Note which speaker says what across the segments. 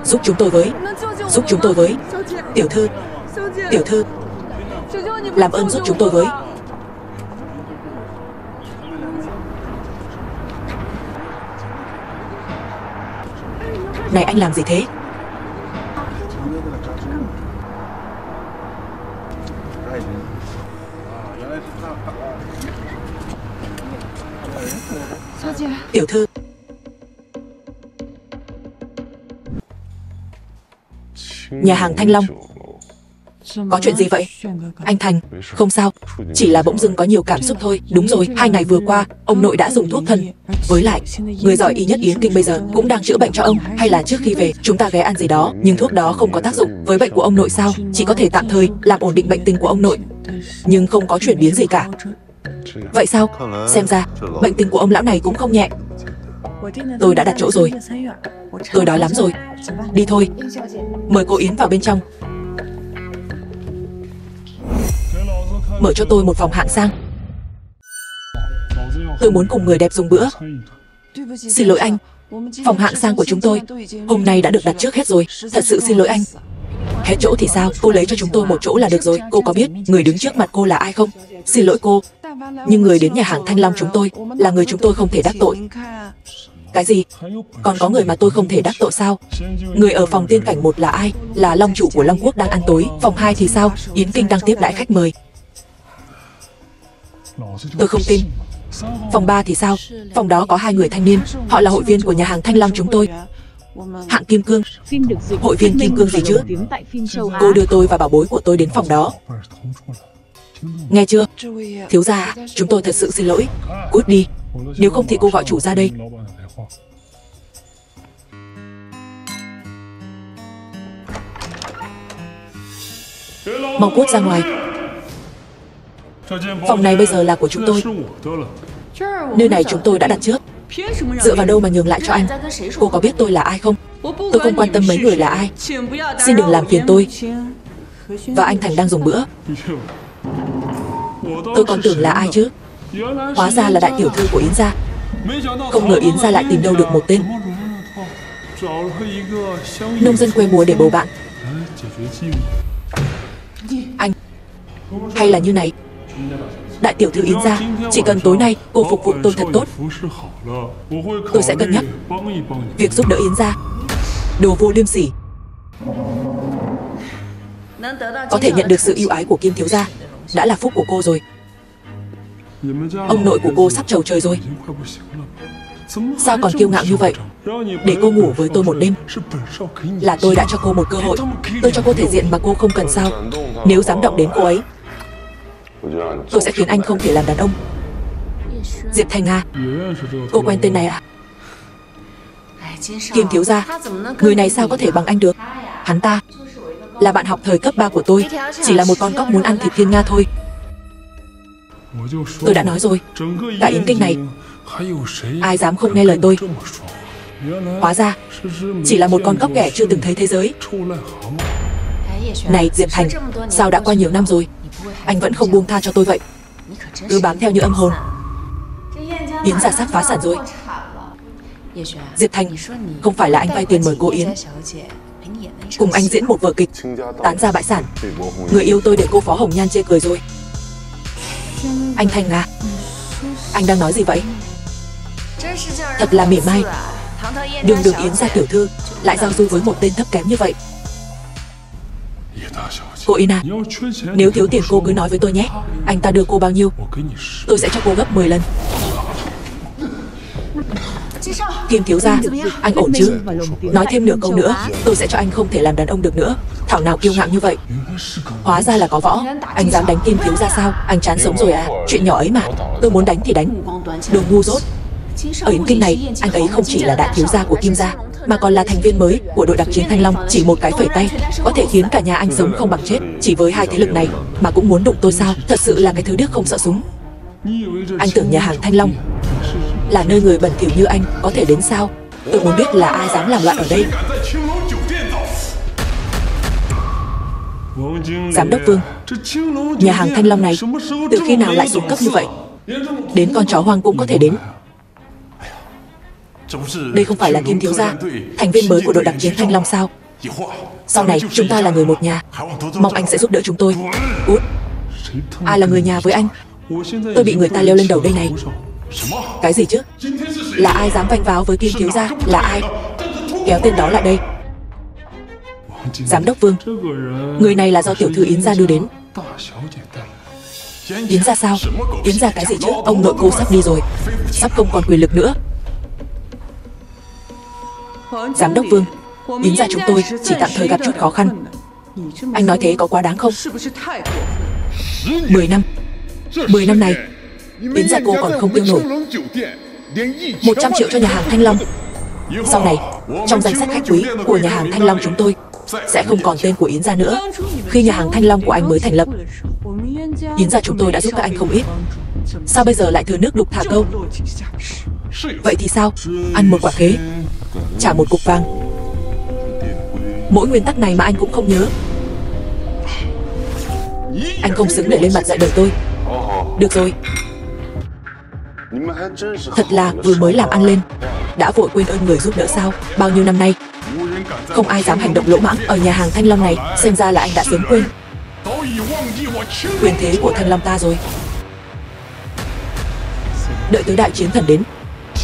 Speaker 1: Giúp chúng tôi với. Giúp chúng tôi với. Tiểu thư. Tiểu thư. Làm ơn giúp chúng tôi với. Này anh làm gì thế? Tiểu thư. Nhà hàng Thanh Long. Có chuyện gì vậy? Anh Thành, không sao. Chỉ là bỗng dưng có nhiều cảm xúc thôi. Đúng rồi, 2 ngày vừa qua, ông nội đã dùng thuốc thân. Với lại, người giỏi y nhất Yến Kinh bây giờ cũng đang chữa bệnh cho ông. Hay là trước khi về, chúng ta ghé ăn gì đó. Nhưng thuốc đó không có tác dụng. Với bệnh của ông nội sao? Chỉ có thể tạm thời làm ổn định bệnh tình của ông nội. Nhưng không có chuyển biến gì cả. Vậy sao? Xem ra, bệnh tình của ông lão này cũng không nhẹ. Tôi đã đặt chỗ rồi. Tôi đói lắm rồi. Đi thôi. Mời cô Yến vào bên trong. Mở cho tôi một phòng hạng sang. Tôi muốn cùng người đẹp dùng bữa. Xin lỗi anh, phòng hạng sang của chúng tôi hôm nay đã được đặt trước hết rồi. Thật sự xin lỗi anh. Hết chỗ thì sao? Cô lấy cho chúng tôi một chỗ là được rồi. Cô có biết người đứng trước mặt cô là ai không? Xin lỗi cô, nhưng người đến nhà hàng Thanh Long chúng tôi là người chúng tôi không thể đắc tội. Cái gì? Còn có người mà tôi không thể đắc tội sao? Người ở phòng tiên cảnh 1 là ai? Là Long chủ của Long Quốc đang ăn tối. Phòng 2 thì sao? Yến Kinh đang tiếp đãi khách mời. Tôi không tin. Phòng 3 thì sao? Phòng đó có 2 người thanh niên. Họ là hội viên của nhà hàng Thanh Long chúng tôi. Hạng Kim Cương. Hội viên Kim Cương gì chứ? Cô đưa tôi và bảo bối của tôi đến phòng đó. Nghe chưa? Thiếu gia, chúng tôi thật sự xin lỗi. Cút đi. Nếu không thì cô gọi chủ ra đây. Mau cút ra ngoài. Phòng này bây giờ là của chúng tôi. Nơi này chúng tôi đã đặt trước. Dựa vào đâu mà nhường lại cho anh? Cô có biết tôi là ai không? Tôi không quan tâm mấy người là ai. Xin đừng làm phiền tôi. Và anh Thành đang dùng bữa. Tôi còn tưởng là ai chứ? Hóa ra là đại tiểu thư của Yến gia. Không ngờ Yến gia lại tìm đâu được một tên nông dân quê mùa để bầu bạn. Anh, hay là như này, đại tiểu thư Yến gia, chỉ cần tối nay cô phục vụ tôi thật tốt, tôi sẽ cân nhắc việc giúp đỡ Yến gia. Đồ vô liêm sỉ. Có thể nhận được sự ưu ái của Kim thiếu gia đã là phúc của cô rồi. Ông nội của cô sắp trầu trời rồi. Sao còn kiêu ngạo như vậy? Để cô ngủ với tôi một đêm là tôi đã cho cô một cơ hội. Tôi cho cô thể diện mà cô không cần sao? Nếu dám động đến cô ấy, tôi sẽ khiến anh không thể làm đàn ông. Diệp Thành à? Cô quen tên này à? Kim thiếu gia, người này sao có thể bằng anh được? Hắn ta là bạn học thời cấp 3 của tôi, chỉ là một con cóc muốn ăn thịt thiên nga thôi. Tôi đã nói rồi, cả Yến Kinh này ai dám không nghe lời tôi? Hóa ra chỉ là một con cóc ghẻ chưa từng thấy thế giới. Này Diệp Thành, sao đã qua nhiều năm rồi anh vẫn không buông tha cho tôi vậy? Cứ bám theo như âm hồn. Yến gia sắp phá sản rồi. Diệp Thành, không phải là anh vay tiền mời cô Yến cùng anh diễn một vở kịch tán gia bại sản, người yêu tôi để cô Phó Hồng Nhan chê cười rồi. Anh Thành à, anh đang nói gì vậy? Thật là mỉa mai. Đường đường Yến gia tiểu thư lại giao du với một tên thấp kém như vậy. Cô Yến à, nếu thiếu tiền cô cứ nói với tôi nhé. Anh ta đưa cô bao nhiêu, tôi sẽ cho cô gấp 10 lần. Kim thiếu gia, anh ổn chứ? Nói thêm nửa câu nữa, tôi sẽ cho anh không thể làm đàn ông được nữa. Thảo nào kiêu ngạo như vậy. Hóa ra là có võ. Anh dám đánh Kim thiếu gia sao? Anh chán sống rồi à? Chuyện nhỏ ấy mà, tôi muốn đánh thì đánh. Đồ ngu dốt. Ở Yến Kinh này, anh ấy không chỉ là đại thiếu gia của Kim gia, mà còn là thành viên mới của đội đặc chiến Thanh Long. Chỉ một cái phẩy tay có thể khiến cả nhà anh sống không bằng chết. Chỉ với hai thế lực này mà cũng muốn đụng tôi sao? Thật sự là cái thứ điếc không sợ súng. Anh tưởng nhà hàng Thanh Long là nơi người bẩn thỉu như anh có thể đến sao? Tôi muốn biết là ai dám làm loạn ở đây. Giám đốc Vương, nhà hàng Thanh Long này từ khi nào lại xuống cấp như vậy? Đến con chó hoang cũng có thể đến. Đây không phải là Kim thiếu gia, thành viên mới của đội đặc chiến Thanh Long sao? Sau này chúng ta là người một nhà, mong anh sẽ giúp đỡ chúng tôi. Cút. Ai là người nhà với anh? Tôi bị người ta leo lên đầu đây này. Cái gì chứ? Là ai dám vênh váo với Kim thiếu gia? Là ai? Kéo tên đó lại đây. Giám đốc Vương, người này là do tiểu thư Yến gia đưa đến. Yến gia sao? Yến gia cái gì chứ? Ông nội cô sắp đi rồi, sắp không còn quyền lực nữa. Giám đốc Vương, Yến gia chúng tôi chỉ tạm thời gặp chút khó khăn. Anh nói thế có quá đáng không? 10 năm 10 năm này Yến gia cô còn không tiêu nổi 100 triệu cho nhà hàng Thanh Long. Sau này trong danh sách khách quý của nhà hàng Thanh Long chúng tôi sẽ không còn tên của Yến gia nữa. Khi nhà hàng Thanh Long của anh mới thành lập, Yến gia chúng tôi đã giúp các anh không ít. Sao bây giờ lại thừa nước đục thả câu? Vậy thì sao? Ăn một quả khế, trả một cục vàng. Mỗi nguyên tắc này mà anh cũng không nhớ. Anh không xứng để lên mặt dạy đời tôi. Được rồi, thật là vừa mới làm ăn lên đã vội quên ơn người giúp đỡ sao? Bao nhiêu năm nay không ai dám hành động lỗ mãng ở nhà hàng Thanh Long này. Xem ra là anh đã sớm quên quyền thế của Thanh Long ta rồi. Đợi tới đại chiến thần đến,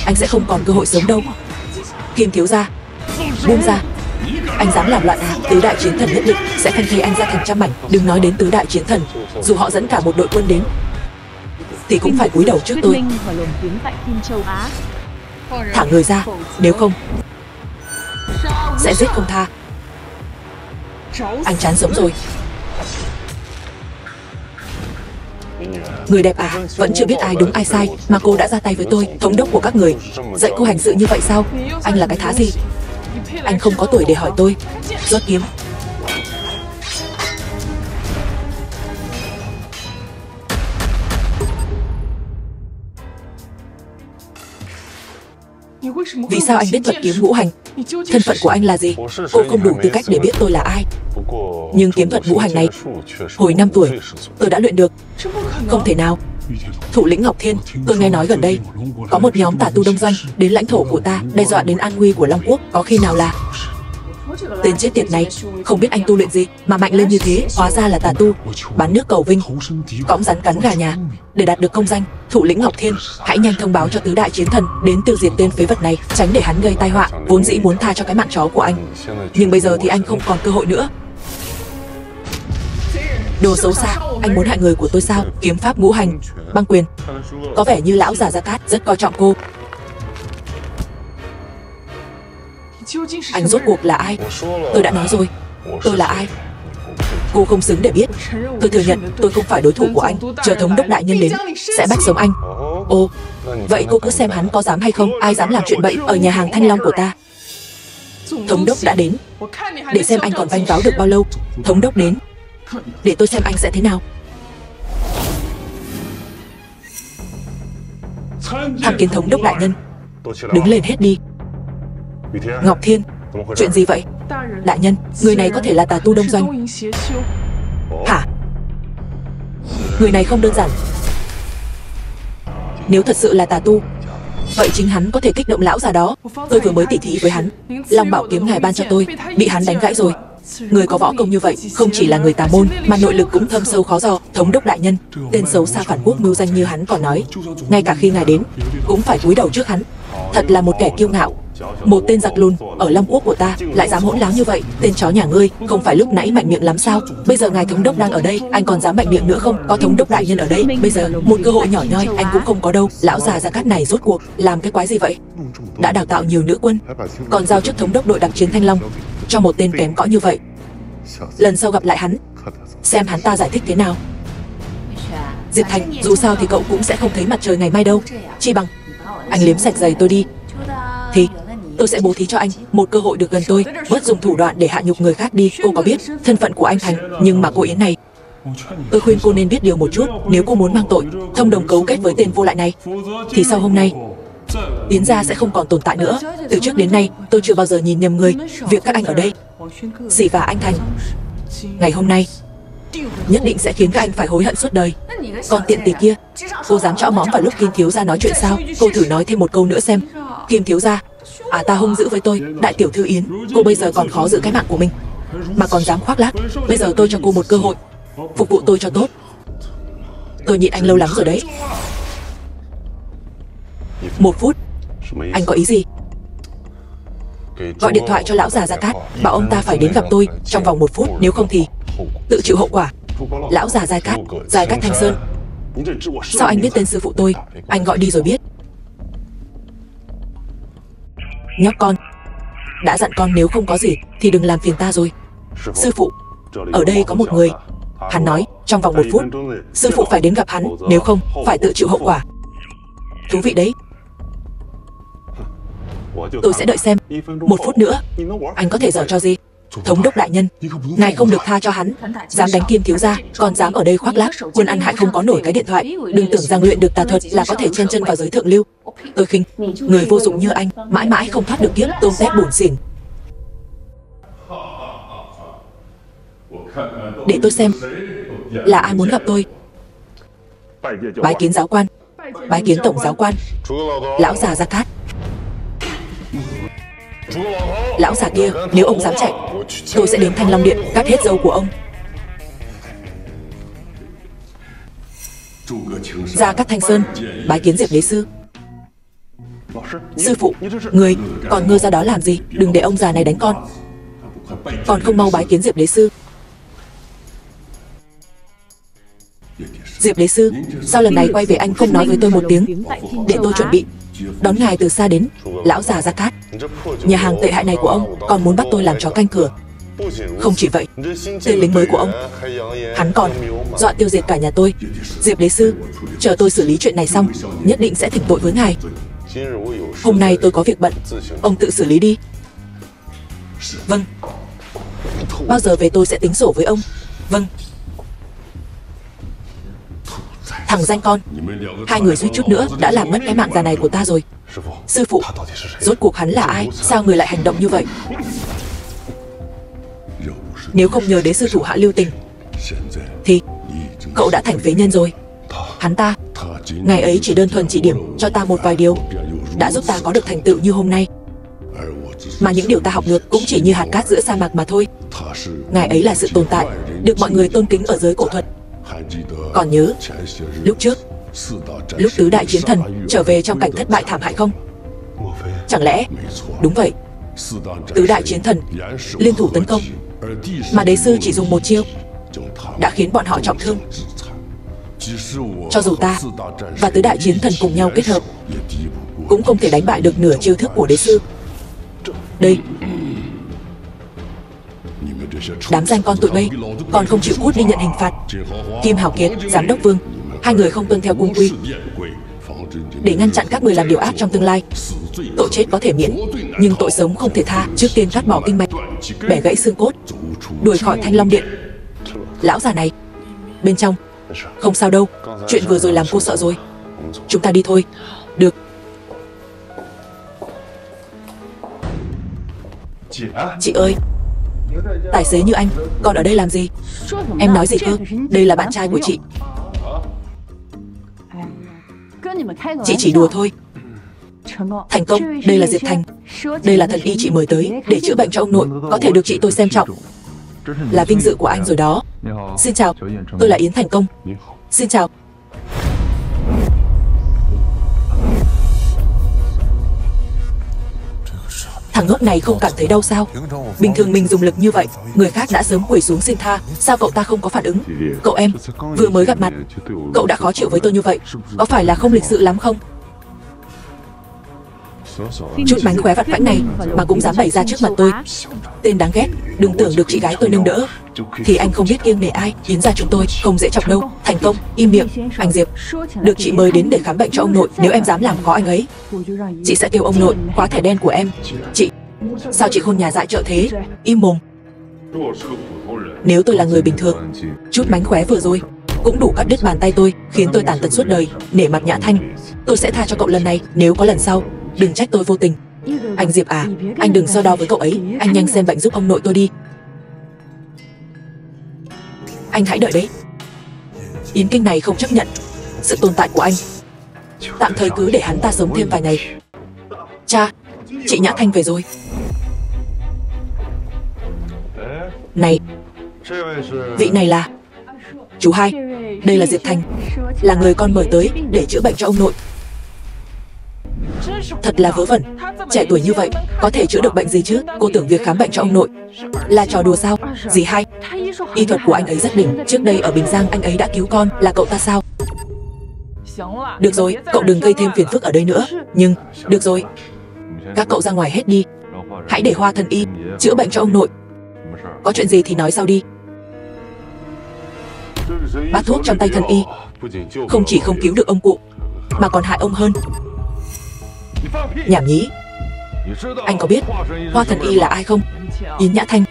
Speaker 1: anh sẽ không còn cơ hội sống đâu. Kim thiếu gia, buông ra. Anh dám làm loạn à? Tứ đại chiến thần nhất định sẽ phân thây anh ra thành trăm mảnh. Đừng nói đến tứ đại chiến thần, dù họ dẫn cả một đội quân đến thì cũng phải cúi đầu trước tôi. Thả người ra, nếu không sẽ giết không tha. Anh chán sống rồi. Người đẹp à, vẫn chưa biết ai đúng ai sai mà cô đã ra tay với tôi, thống đốc của các người, dạy cô hành sự như vậy sao? Anh là cái thá gì? Anh không có tuổi để hỏi tôi. Rốt kiếm. Vì sao anh biết thuật kiếm ngũ hành? Thân phận của anh là gì? Cô không đủ tư cách để biết tôi là ai. Nhưng kiếm thuật ngũ hành này, hồi 5 tuổi tôi đã luyện được. Không thể nào. Thủ lĩnh Ngọc Thiên, tôi nghe nói gần đây có một nhóm tà tu đông doanh đến lãnh thổ của ta, đe dọa đến an nguy của Long Quốc. Có khi nào là tên chết tiệt này không biết anh tu luyện gì mà mạnh lên như thế? Hóa ra là tà tu, bán nước cầu vinh, cõng rắn cắn gà nhà để đạt được công danh. Thủ lĩnh Ngọc Thiên, hãy nhanh thông báo cho tứ đại chiến thần đến tiêu diệt tên phế vật này, tránh để hắn gây tai họa. Vốn dĩ muốn tha cho cái mạng chó của anh, nhưng bây giờ thì anh không còn cơ hội nữa. Đồ xấu xa, anh muốn hại người của tôi sao? Kiếm pháp ngũ hành, băng quyền. Có vẻ như lão già Gia Cát rất coi trọng cô. Anh rốt cuộc là ai? Tôi đã nói rồi, tôi là ai. Cô không xứng để biết. Tôi thừa nhận tôi không phải đối thủ của anh. Chờ thống đốc đại nhân đến sẽ bắt sống anh. Ồ, vậy cô cứ xem hắn có dám hay không. Ai dám làm chuyện bậy ở nhà hàng Thanh Long của ta? Thống đốc đã đến, để xem anh còn vênh váo được bao lâu. Thống đốc đến, để tôi xem anh sẽ thế nào. Tham kiến thống đốc đại nhân. Đứng lên hết đi. Ngọc Thiên, chuyện gì vậy? Đại nhân, người này có thể là tà tu đông doanh. Hả? Người này không đơn giản. Nếu thật sự là tà tu, vậy chính hắn có thể kích động lão già đó. Tôi vừa mới tỉ thí với hắn, Long Bảo kiếm ngài ban cho tôi bị hắn đánh gãy rồi. Người có võ công như vậy không chỉ là người tà môn mà nội lực cũng thâm sâu khó dò. Thống đốc đại nhân, tên xấu xa phản quốc mưu danh như hắn còn nói, ngay cả khi ngài đến cũng phải cúi đầu trước hắn. Thật là một kẻ kiêu ngạo. Một tên giặc lùn ở Long Quốc của ta lại dám hỗn láo như vậy. Tên chó nhà ngươi, không phải lúc nãy mạnh miệng lắm sao? Bây giờ ngài thống đốc đang ở đây, anh còn dám mạnh miệng nữa không? Có thống đốc đại nhân ở đây, bây giờ một cơ hội nhỏ nhoi anh cũng không có đâu. Lão già Gia Cát này rốt cuộc làm cái quái gì vậy? Đã đào tạo nhiều nữ quân, còn giao chức thống đốc đội đặc chiến Thanh Long cho một tên kém cỏi như vậy. Lần sau gặp lại hắn, xem hắn ta giải thích thế nào. Diệp Thành, dù sao thì cậu cũng sẽ không thấy mặt trời ngày mai đâu. Chi bằng anh liếm sạch giày tôi đi, thì tôi sẽ bố thí cho anh một cơ hội được gần tôi, bớt dùng thủ đoạn để hạ nhục người khác đi. Cô có biết thân phận của anh Thành, nhưng mà cô Yến này, tôi khuyên cô nên biết điều một chút. Nếu cô muốn mang tội thông đồng cấu kết với tên vô lại này, thì sau hôm nay Yến gia sẽ không còn tồn tại nữa. Từ trước đến nay tôi chưa bao giờ nhìn nhầm người. Việc các anh ở đây dì và anh Thành ngày hôm nay nhất định sẽ khiến các anh phải hối hận suốt đời. Còn tiện tỳ kia, cô dám chõ móm vào lúc Kim thiếu gia nói chuyện sao? Cô thử nói thêm một câu nữa xem. Kim thiếu gia, Ta hung dữ với tôi. Đại tiểu thư Yến, cô bây giờ còn khó giữ cái mạng của mình, mà còn dám khoác lác. Bây giờ tôi cho cô một cơ hội, phục vụ tôi cho tốt. Tôi nhịn anh lâu lắm rồi đấy. 1 phút. Anh có ý gì? Gọi điện thoại cho lão già Gia Cát, bảo ông ta phải đến gặp tôi trong vòng 1 phút, nếu không thì tự chịu hậu quả. Lão già Gia Cát Thanh Sơn. Sao anh biết tên sư phụ tôi? Anh gọi đi rồi biết. Nhóc con, đã dặn con nếu không có gì thì đừng làm phiền ta rồi. Sư phụ, ở đây có một người. Hắn nói trong vòng 1 phút sư phụ phải đến gặp hắn, nếu không phải tự chịu hậu quả. Thú vị đấy. Tôi sẽ đợi xem. 1 phút nữa. Anh có thể giở trò gì? Thống đốc đại nhân, ngài không được tha cho hắn. Dám đánh Kim thiếu gia, còn dám ở đây khoác lác. Quân ăn hại không có nổi cái điện thoại. Đừng tưởng rằng luyện được tà thuật là có thể chen chân vào giới thượng lưu. Tôi khinh người vô dụng như anh, mãi mãi không thoát được kiếp tôm tép bủn xỉn. Để tôi xem là ai muốn gặp tôi. Bái kiến giáo quan. Bái kiến tổng giáo quan. Lão già Gia Cát. Lão già kia, nếu ông dám chạy, tôi sẽ đến Thanh Long Điện cắt hết râu của ông. Gia Cát Thanh Sơn, bái kiến Diệp đế sư. Sư phụ, người còn ngơ ra đó làm gì? Đừng để ông già này đánh con. Còn không mau bái kiến Diệp đế sư. Diệp đế sư, sao lần này quay về anh không nói với tôi một tiếng, để tôi chuẩn bị đón ngài từ xa đến? Lão già Gia Cát, nhà hàng tệ hại này của ông còn muốn bắt tôi làm chó canh cửa. Không chỉ vậy, tên lính mới của ông, hắn còn dọa tiêu diệt cả nhà tôi. Diệp đế sư, chờ tôi xử lý chuyện này xong, nhất định sẽ thỉnh tội với ngài. Hôm nay tôi có việc bận, ông tự xử lý đi. Vâng. Bao giờ về tôi sẽ tính sổ với ông. Vâng. Thằng danh con, hai người suýt chút nữa đã làm mất cái mạng già này của ta rồi. Sư phụ, rốt cuộc hắn là ai? Sao người lại hành động như vậy? Nếu không nhờ đế sư thủ hạ lưu tình thì cậu đã thành phế nhân rồi. Hắn ta, ngày ấy chỉ đơn thuần chỉ điểm cho ta một vài điều, đã giúp ta có được thành tựu như hôm nay. Mà những điều ta học được cũng chỉ như hạt cát giữa sa mạc mà thôi. Ngài ấy là sự tồn tại được mọi người tôn kính ở giới cổ thuật. Còn nhớ lúc trước, lúc tứ đại chiến thần trở về trong cảnh thất bại thảm hại không? Chẳng lẽ đúng vậy, tứ đại chiến thần liên thủ tấn công, mà đế sư chỉ dùng một chiêu đã khiến bọn họ trọng thương. Cho dù ta và tứ đại chiến thần cùng nhau kết hợp, cũng không thể đánh bại được nửa chiêu thức của đế sư. Đây, đám danh con tụi bay còn không chịu cút đi nhận hình phạt. Kim Hào Kiệt, giám đốc Vương, hai người không tuân theo cung quy. Để ngăn chặn các người làm điều ác trong tương lai, tội chết có thể miễn, nhưng tội sống không thể tha. Trước tiên cắt bỏ kinh mạch, bẻ gãy xương cốt, đuổi khỏi Thanh Long Điện. Lão già này bên trong không sao đâu. Chuyện vừa rồi làm cô sợ rồi. Chúng ta đi thôi. Được. Chị ơi, tài xế như anh còn ở đây làm gì? Em nói gì cơ? Đây là bạn trai của chị. Chị chỉ đùa thôi. Thành công, đây là Diệp Thành. Đây là thần y chị mời tới để chữa bệnh cho ông nội. Có thể được chị tôi xem trọng là vinh dự của anh rồi đó. Xin chào, tôi là Yến Thành Công. Xin chào. Thằng ngốc này không cảm thấy đau sao? Bình thường mình dùng lực như vậy, người khác đã sớm quỳ xuống xin tha. Sao cậu ta không có phản ứng? Cậu em, vừa mới gặp mặt, cậu đã khó chịu với tôi như vậy, có phải là không lịch sự lắm không? Chút mánh khóe vặt vãnh này mà cũng dám bày ra trước mặt tôi. Tên đáng ghét, đừng tưởng được chị gái tôi nâng đỡ thì anh không biết kiêng nể ai. Yến gia chúng tôi không dễ chọc đâu. Thành Công, im miệng. Anh Diệp, được chị mời đến để khám bệnh cho ông nội. Nếu em dám làm khó anh ấy, chị sẽ kêu ông nội khóa thẻ đen của em. Chị, sao chị khôn nhà dại trợ thế? Im mồm. Nếu tôi là người bình thường, chút mánh khóe vừa rồi cũng đủ cắt đứt bàn tay tôi, khiến tôi tàn tật suốt đời. Nể mặt Nhã Thanh, tôi sẽ tha cho cậu lần này. Nếu có lần sau, đừng trách tôi vô tình. Anh Diệp à, anh đừng so đo với cậu ấy. Anh nhanh xem bệnh giúp ông nội tôi đi. Anh hãy đợi đấy. Yến Kinh này không chấp nhận sự tồn tại của anh. Tạm thời cứ để hắn ta sống thêm vài ngày. Cha, Chị Nhã Thanh về rồi. Này, vị này là... Chú hai, đây là Diệp Thành, là người con mời tới để chữa bệnh cho ông nội. Thật là vớ vẩn, trẻ tuổi như vậy có thể chữa được bệnh gì chứ? Cô tưởng việc khám bệnh cho ông nội là trò đùa sao? Dì hai, y thuật của anh ấy rất đỉnh. Trước đây ở Bình Giang anh ấy đã cứu con. Là cậu ta sao? Được rồi, cậu đừng gây thêm phiền phức ở đây nữa. Nhưng, được rồi, các cậu ra ngoài hết đi. Hãy để Hoa Thần Y chữa bệnh cho ông nội. Có chuyện gì thì nói sau đi. Bát thuốc trong tay thần y không chỉ không cứu được ông cụ mà còn hại ông hơn. Nhảm nhí. Anh có biết Hoa Thần Y là ai không? Yến Nhã Thanh,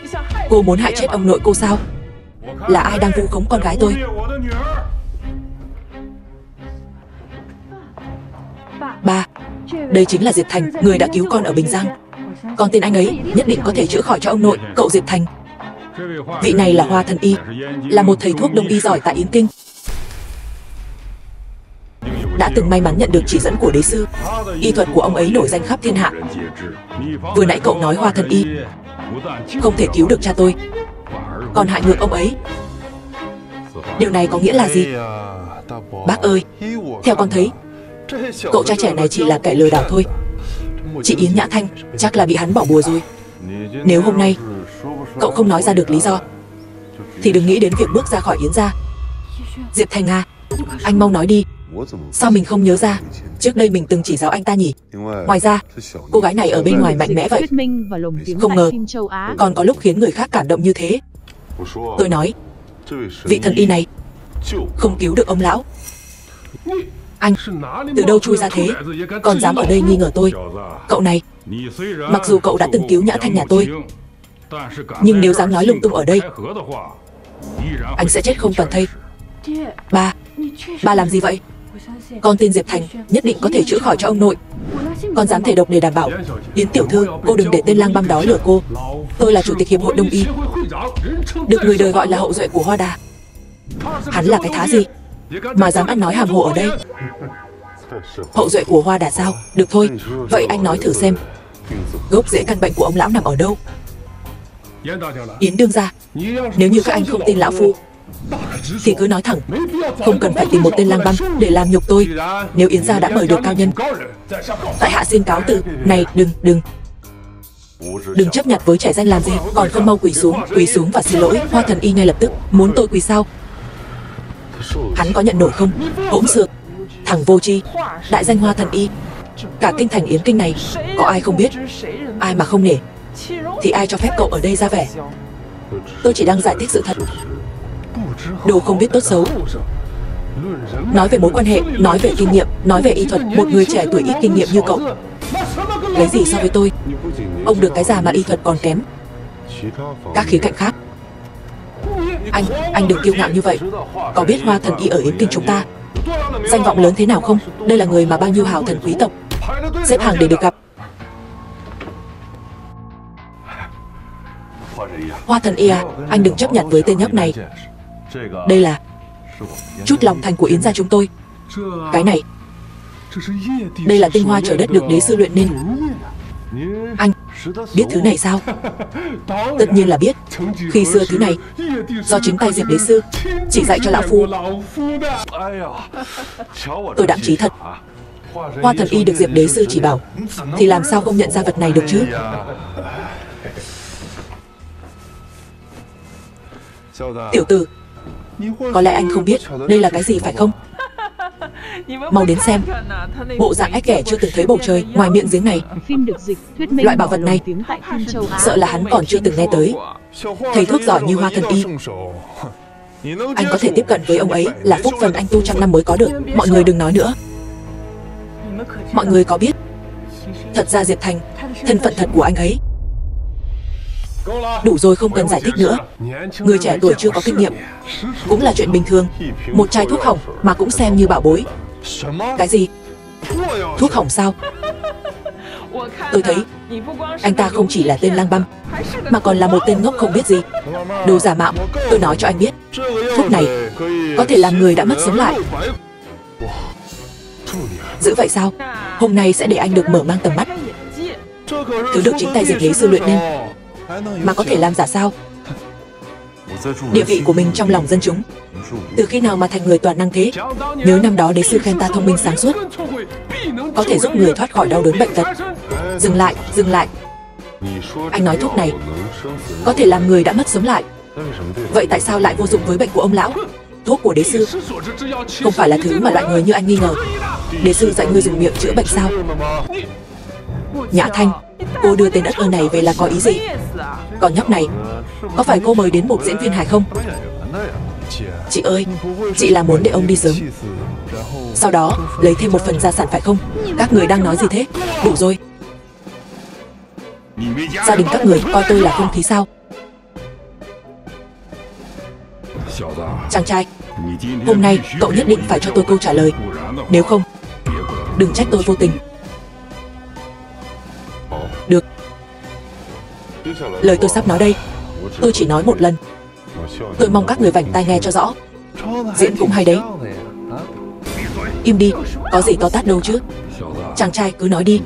Speaker 1: cô muốn hại chết ông nội cô sao? Là ai đang vu khống con gái tôi? Ba, đây chính là Diệp Thành, người đã cứu con ở Bình Giang. Còn tên anh ấy nhất định có thể chữa khỏi cho ông nội. Cậu Diệp Thành, vị này là Hoa Thần Y, là một thầy thuốc đông y giỏi tại Yến Kinh, đã từng may mắn nhận được chỉ dẫn của đế sư. Y thuật của ông ấy nổi danh khắp thiên hạ. Vừa nãy cậu nói Hoa Thần Y không thể cứu được cha tôi, còn hại ngược ông ấy. Điều này có nghĩa là gì? Bác ơi, theo con thấy, cậu cha trẻ này chỉ là kẻ lừa đảo thôi. Chị Yến Nhã Thanh chắc là bị hắn bỏ bùa rồi. Nếu hôm nay cậu không nói ra được lý do thì đừng nghĩ đến việc bước ra khỏi Yến gia. Diệp Thành à, anh mau nói đi. Sao mình không nhớ ra trước đây mình từng chỉ giáo anh ta nhỉ? Ngoài ra, cô gái này ở bên ngoài mạnh mẽ vậy, không ngờ còn có lúc khiến người khác cảm động như thế. Tôi nói, vị thần y này không cứu được ông lão. Anh từ đâu chui ra thế, còn dám ở đây nghi ngờ tôi? Cậu này, mặc dù cậu đã từng cứu Nhã Thanh nhà tôi, nhưng nếu dám nói lung tung ở đây, anh sẽ chết không toàn thây. Ba làm gì vậy? Con tin Diệp Thành nhất định có thể chữa khỏi cho ông nội. Con dám thể độc để đảm bảo. Yến tiểu thư, cô đừng để tên lang băm đó lừa cô. Tôi là chủ tịch hiệp hội đông y, được người đời gọi là hậu duệ của Hoa Đà. Hắn là cái thá gì mà dám ăn nói hàm hồ ở đây? Hậu duệ của Hoa Đà sao? Được thôi, vậy anh nói thử xem, gốc rễ căn bệnh của ông lão nằm ở đâu? Yến đương gia, nếu như các anh không tin lão phu thì cứ nói thẳng, không cần phải tìm một tên lang băm để làm nhục tôi. Nếu Yến gia đã mời được cao nhân, tại hạ xin cáo từ. Này, đừng chấp nhặt với trẻ danh làm gì, còn không mau quỳ xuống và xin lỗi. Hoa Thần Y ngay lập tức. Muốn tôi quỳ sao? Hắn có nhận nổi không? Hỗn xược, thằng vô tri. Đại danh Hoa Thần Y, cả kinh thành Yến Kinh này có ai không biết? Ai mà không nể thì ai cho phép cậu ở đây ra vẻ? Tôi chỉ đang giải thích sự thật. Đồ không biết tốt xấu. Nói về mối quan hệ, nói về kinh nghiệm, nói về y thuật, một người trẻ tuổi ít kinh nghiệm như cậu lấy gì so với tôi? Ông được cái già mà y thuật còn kém các khía cạnh khác. Anh đừng kiêu ngạo như vậy. Có biết Hoa Thần Y ở Yến Kinh chúng ta danh vọng lớn thế nào không? Đây là người mà bao nhiêu hào thần quý tộc xếp hàng để được gặp. Hoa Thần Y à, anh đừng chấp nhận với tên nhóc này. Đây là chút lòng thành của Yến gia chúng tôi. Cái này, đây là tinh hoa trời đất được đế sư luyện nên. Anh biết thứ này sao? Tất nhiên là biết. Khi xưa thứ này do chính tay Diệp đế sư chỉ dạy cho lão phu. Tôi đạm chí thật. Hoa Thần Y được Diệp đế sư chỉ bảo thì làm sao không nhận ra vật này được chứ? Tiểu tử, có lẽ anh không biết đây là cái gì phải không? Mau đến xem. Bộ dạng ếch ghẻ chưa từng thấy bầu trời ngoài miệng giếng này. Loại bảo vật này sợ là hắn còn chưa từng nghe tới. Thầy thuốc giỏi như Hoa Thần Y, anh có thể tiếp cận với ông ấy là phúc phần anh tu trăm năm mới có được. Mọi người đừng nói nữa. Mọi người có biết thật ra Diệp Thành, thân phận thật của anh ấy? Đủ rồi, không cần giải thích nữa. Người trẻ tuổi chưa có kinh nghiệm cũng là chuyện bình thường. Một chai thuốc hỏng mà cũng xem như bảo bối. Cái gì? Thuốc hỏng sao? Tôi thấy anh ta không chỉ là tên lang băm mà còn là một tên ngốc không biết gì. Đồ giả mạo. Tôi nói cho anh biết, thuốc này có thể làm người đã mất sống lại. Giữ vậy sao? Hôm nay sẽ để anh được mở mang tầm mắt. Thứ được chính tay Diệt Lý sư luyện nên, mà có thể làm giả sao? Địa vị của mình trong lòng dân chúng, từ khi nào mà thành người toàn năng thế? Nhớ năm đó đế sư khen ta thông minh sáng suốt, có thể giúp người thoát khỏi đau đớn bệnh tật. Dừng lại, dừng lại. Anh nói thuốc này có thể làm người đã mất sống lại. Vậy tại sao lại vô dụng với bệnh của ông lão? Thuốc của đế sư không phải là thứ mà loại người như anh nghi ngờ. Đế sư dạy ngươi dùng miệng chữa bệnh sao? Nhã Thanh, cô đưa tên ất ơ này về là có ý gì? Còn nhóc này, có phải cô mời đến một diễn viên hài không? Chị ơi, chị là muốn để ông đi sớm, sau đó lấy thêm một phần gia sản phải không? Các người đang nói gì thế? Đủ rồi. Gia đình các người coi tôi là không khí sao? Chàng trai, hôm nay cậu nhất định phải cho tôi câu trả lời. Nếu không, đừng trách tôi vô tình. Được. Lời tôi sắp nói đây, tôi chỉ nói một lần. Tôi mong các người vảnh tai nghe cho rõ. Diễn cũng hay đấy. Im đi, có gì to tát đâu chứ. Chàng trai cứ nói đi.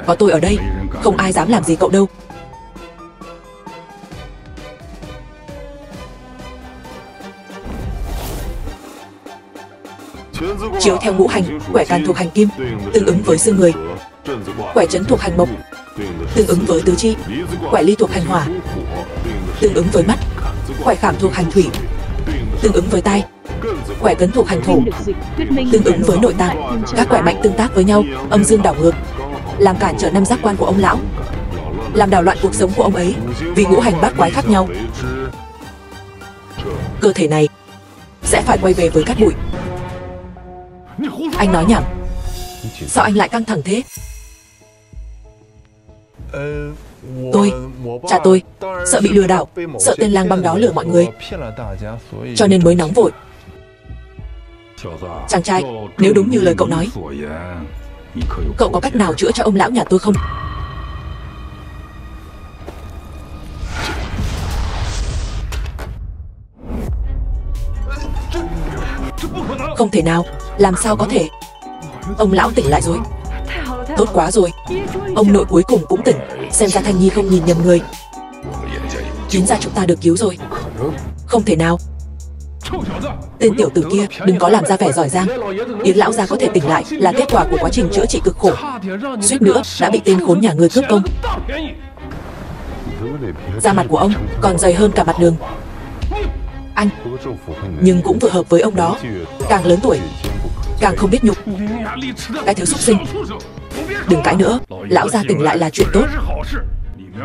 Speaker 1: Có tôi ở đây, không ai dám làm gì cậu đâu. Chiếu theo ngũ hành, quẻ càn thuộc hành kim, tương ứng với xương người. Quẻ trấn thuộc hành mộc, tương ứng với tứ chi. Quẻ ly thuộc hành hỏa, tương ứng với mắt. Quẻ khảm thuộc hành thủy, tương ứng với tai. Quẻ cấn thuộc hành thổ, tương ứng với nội tạng. Các quẻ mạnh tương tác với nhau, âm dương đảo ngược, làm cản trở năm giác quan của ông lão, làm đảo loạn cuộc sống của ông ấy. Vì ngũ hành bát quái khác nhau, cơ thể này sẽ phải quay về với cát bụi. Anh nói nhảm. Sao anh lại căng thẳng thế? Cha tôi sợ bị lừa đảo, sợ tên lang băm đó lừa mọi người, cho nên mới nóng vội. Chàng trai, nếu đúng như lời cậu nói, cậu có cách nào chữa cho ông lão nhà tôi không? Không thể nào, làm sao có thể? Ông lão tỉnh lại rồi. Tốt quá rồi, ông nội cuối cùng cũng tỉnh. Xem ra Thanh Nhi không nhìn nhầm người. Chính ra chúng ta được cứu rồi. Không thể nào. Tên tiểu tử kia đừng có làm ra vẻ giỏi giang. Yến lão gia có thể tỉnh lại là kết quả của quá trình chữa trị cực khổ, suýt nữa đã bị tên khốn nhà ngươi cướp công. Da mặt của ông còn dày hơn cả mặt đường. Anh, nhưng cũng vừa hợp với ông đó. Càng lớn tuổi càng không biết nhục. Cái thứ súc sinh. Đừng cãi nữa, lão gia tỉnh lại là chuyện tốt.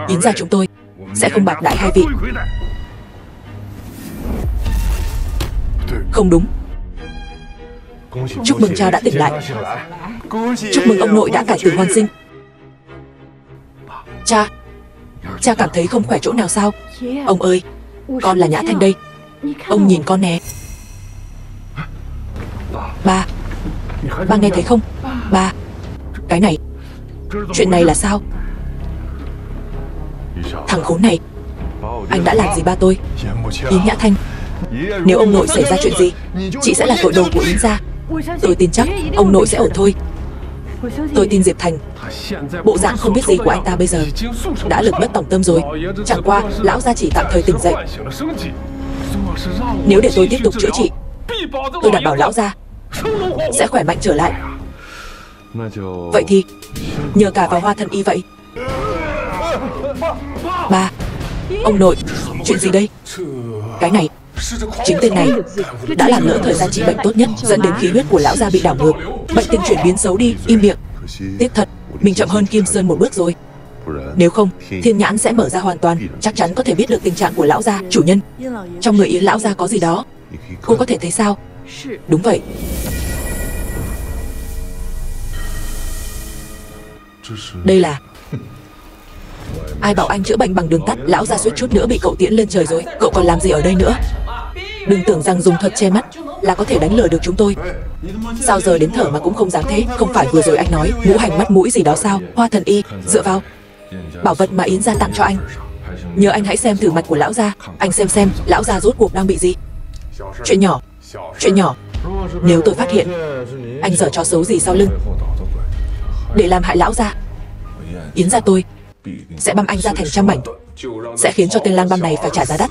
Speaker 1: Yến gia chúng tôi sẽ không bạc đãi hai vị. Không đúng. Chúc mừng cha đã tỉnh lại. Chúc mừng ông nội đã cải tử hoàn sinh. Cha cảm thấy không khỏe chỗ nào sao? Ông ơi, con là Nhã Thanh đây. Ông nhìn con nè. Ba nghe thấy không? Ba, cái này, chuyện này là sao? Thằng khốn này, anh đã làm gì ba tôi? Yến Nhã Thanh, nếu ông nội xảy ra chuyện gì, chị sẽ là tội đồ của Yến gia. Tôi tin chắc ông nội sẽ ổn thôi. Tôi tin Diệp Thành, bộ dạng không biết gì của anh ta bây giờ đã lực mất tòng tâm rồi. Chẳng qua lão gia chỉ tạm thời tỉnh dậy. Nếu để tôi tiếp tục chữa trị, tôi đảm bảo lão gia sẽ khỏe mạnh trở lại. Vậy thì nhờ cả vào Hoa Thần Y vậy. Ba, ông nội, chuyện gì đây? Cái này, chính tên này đã làm lỡ thời gian trị bệnh tốt nhất, dẫn đến khí huyết của lão gia bị đảo ngược, bệnh tình chuyển biến xấu đi. Im miệng. Tiếc thật, mình chậm hơn Kim Sơn một bước rồi. Nếu không, thiên nhãn sẽ mở ra hoàn toàn, chắc chắn có thể biết được tình trạng của lão gia. Chủ nhân, trong người Yến lão gia có gì đó, cô có thể thấy sao? Đúng vậy. Đây là... Ai bảo anh chữa bệnh bằng đường tắt? Lão gia suýt chút nữa bị cậu tiễn lên trời rồi. Cậu còn làm gì ở đây nữa? Đừng tưởng rằng dùng thuật che mắt là có thể đánh lừa được chúng tôi. Sao giờ đến thở mà cũng không dám thế? Không phải vừa rồi anh nói ngũ hành mắt mũi gì đó sao? Hoa Thần Y dựa vào bảo vật mà Yến gia tặng cho anh. Nhờ anh hãy xem thử mạch của lão gia. Anh xem lão gia rốt cuộc đang bị gì. Chuyện nhỏ. Nếu tôi phát hiện anh giở trò xấu gì sau lưng để làm hại lão gia, Yến gia tôi sẽ băm anh ra thành trăm mảnh, sẽ khiến cho tên lang băm này phải trả giá đắt.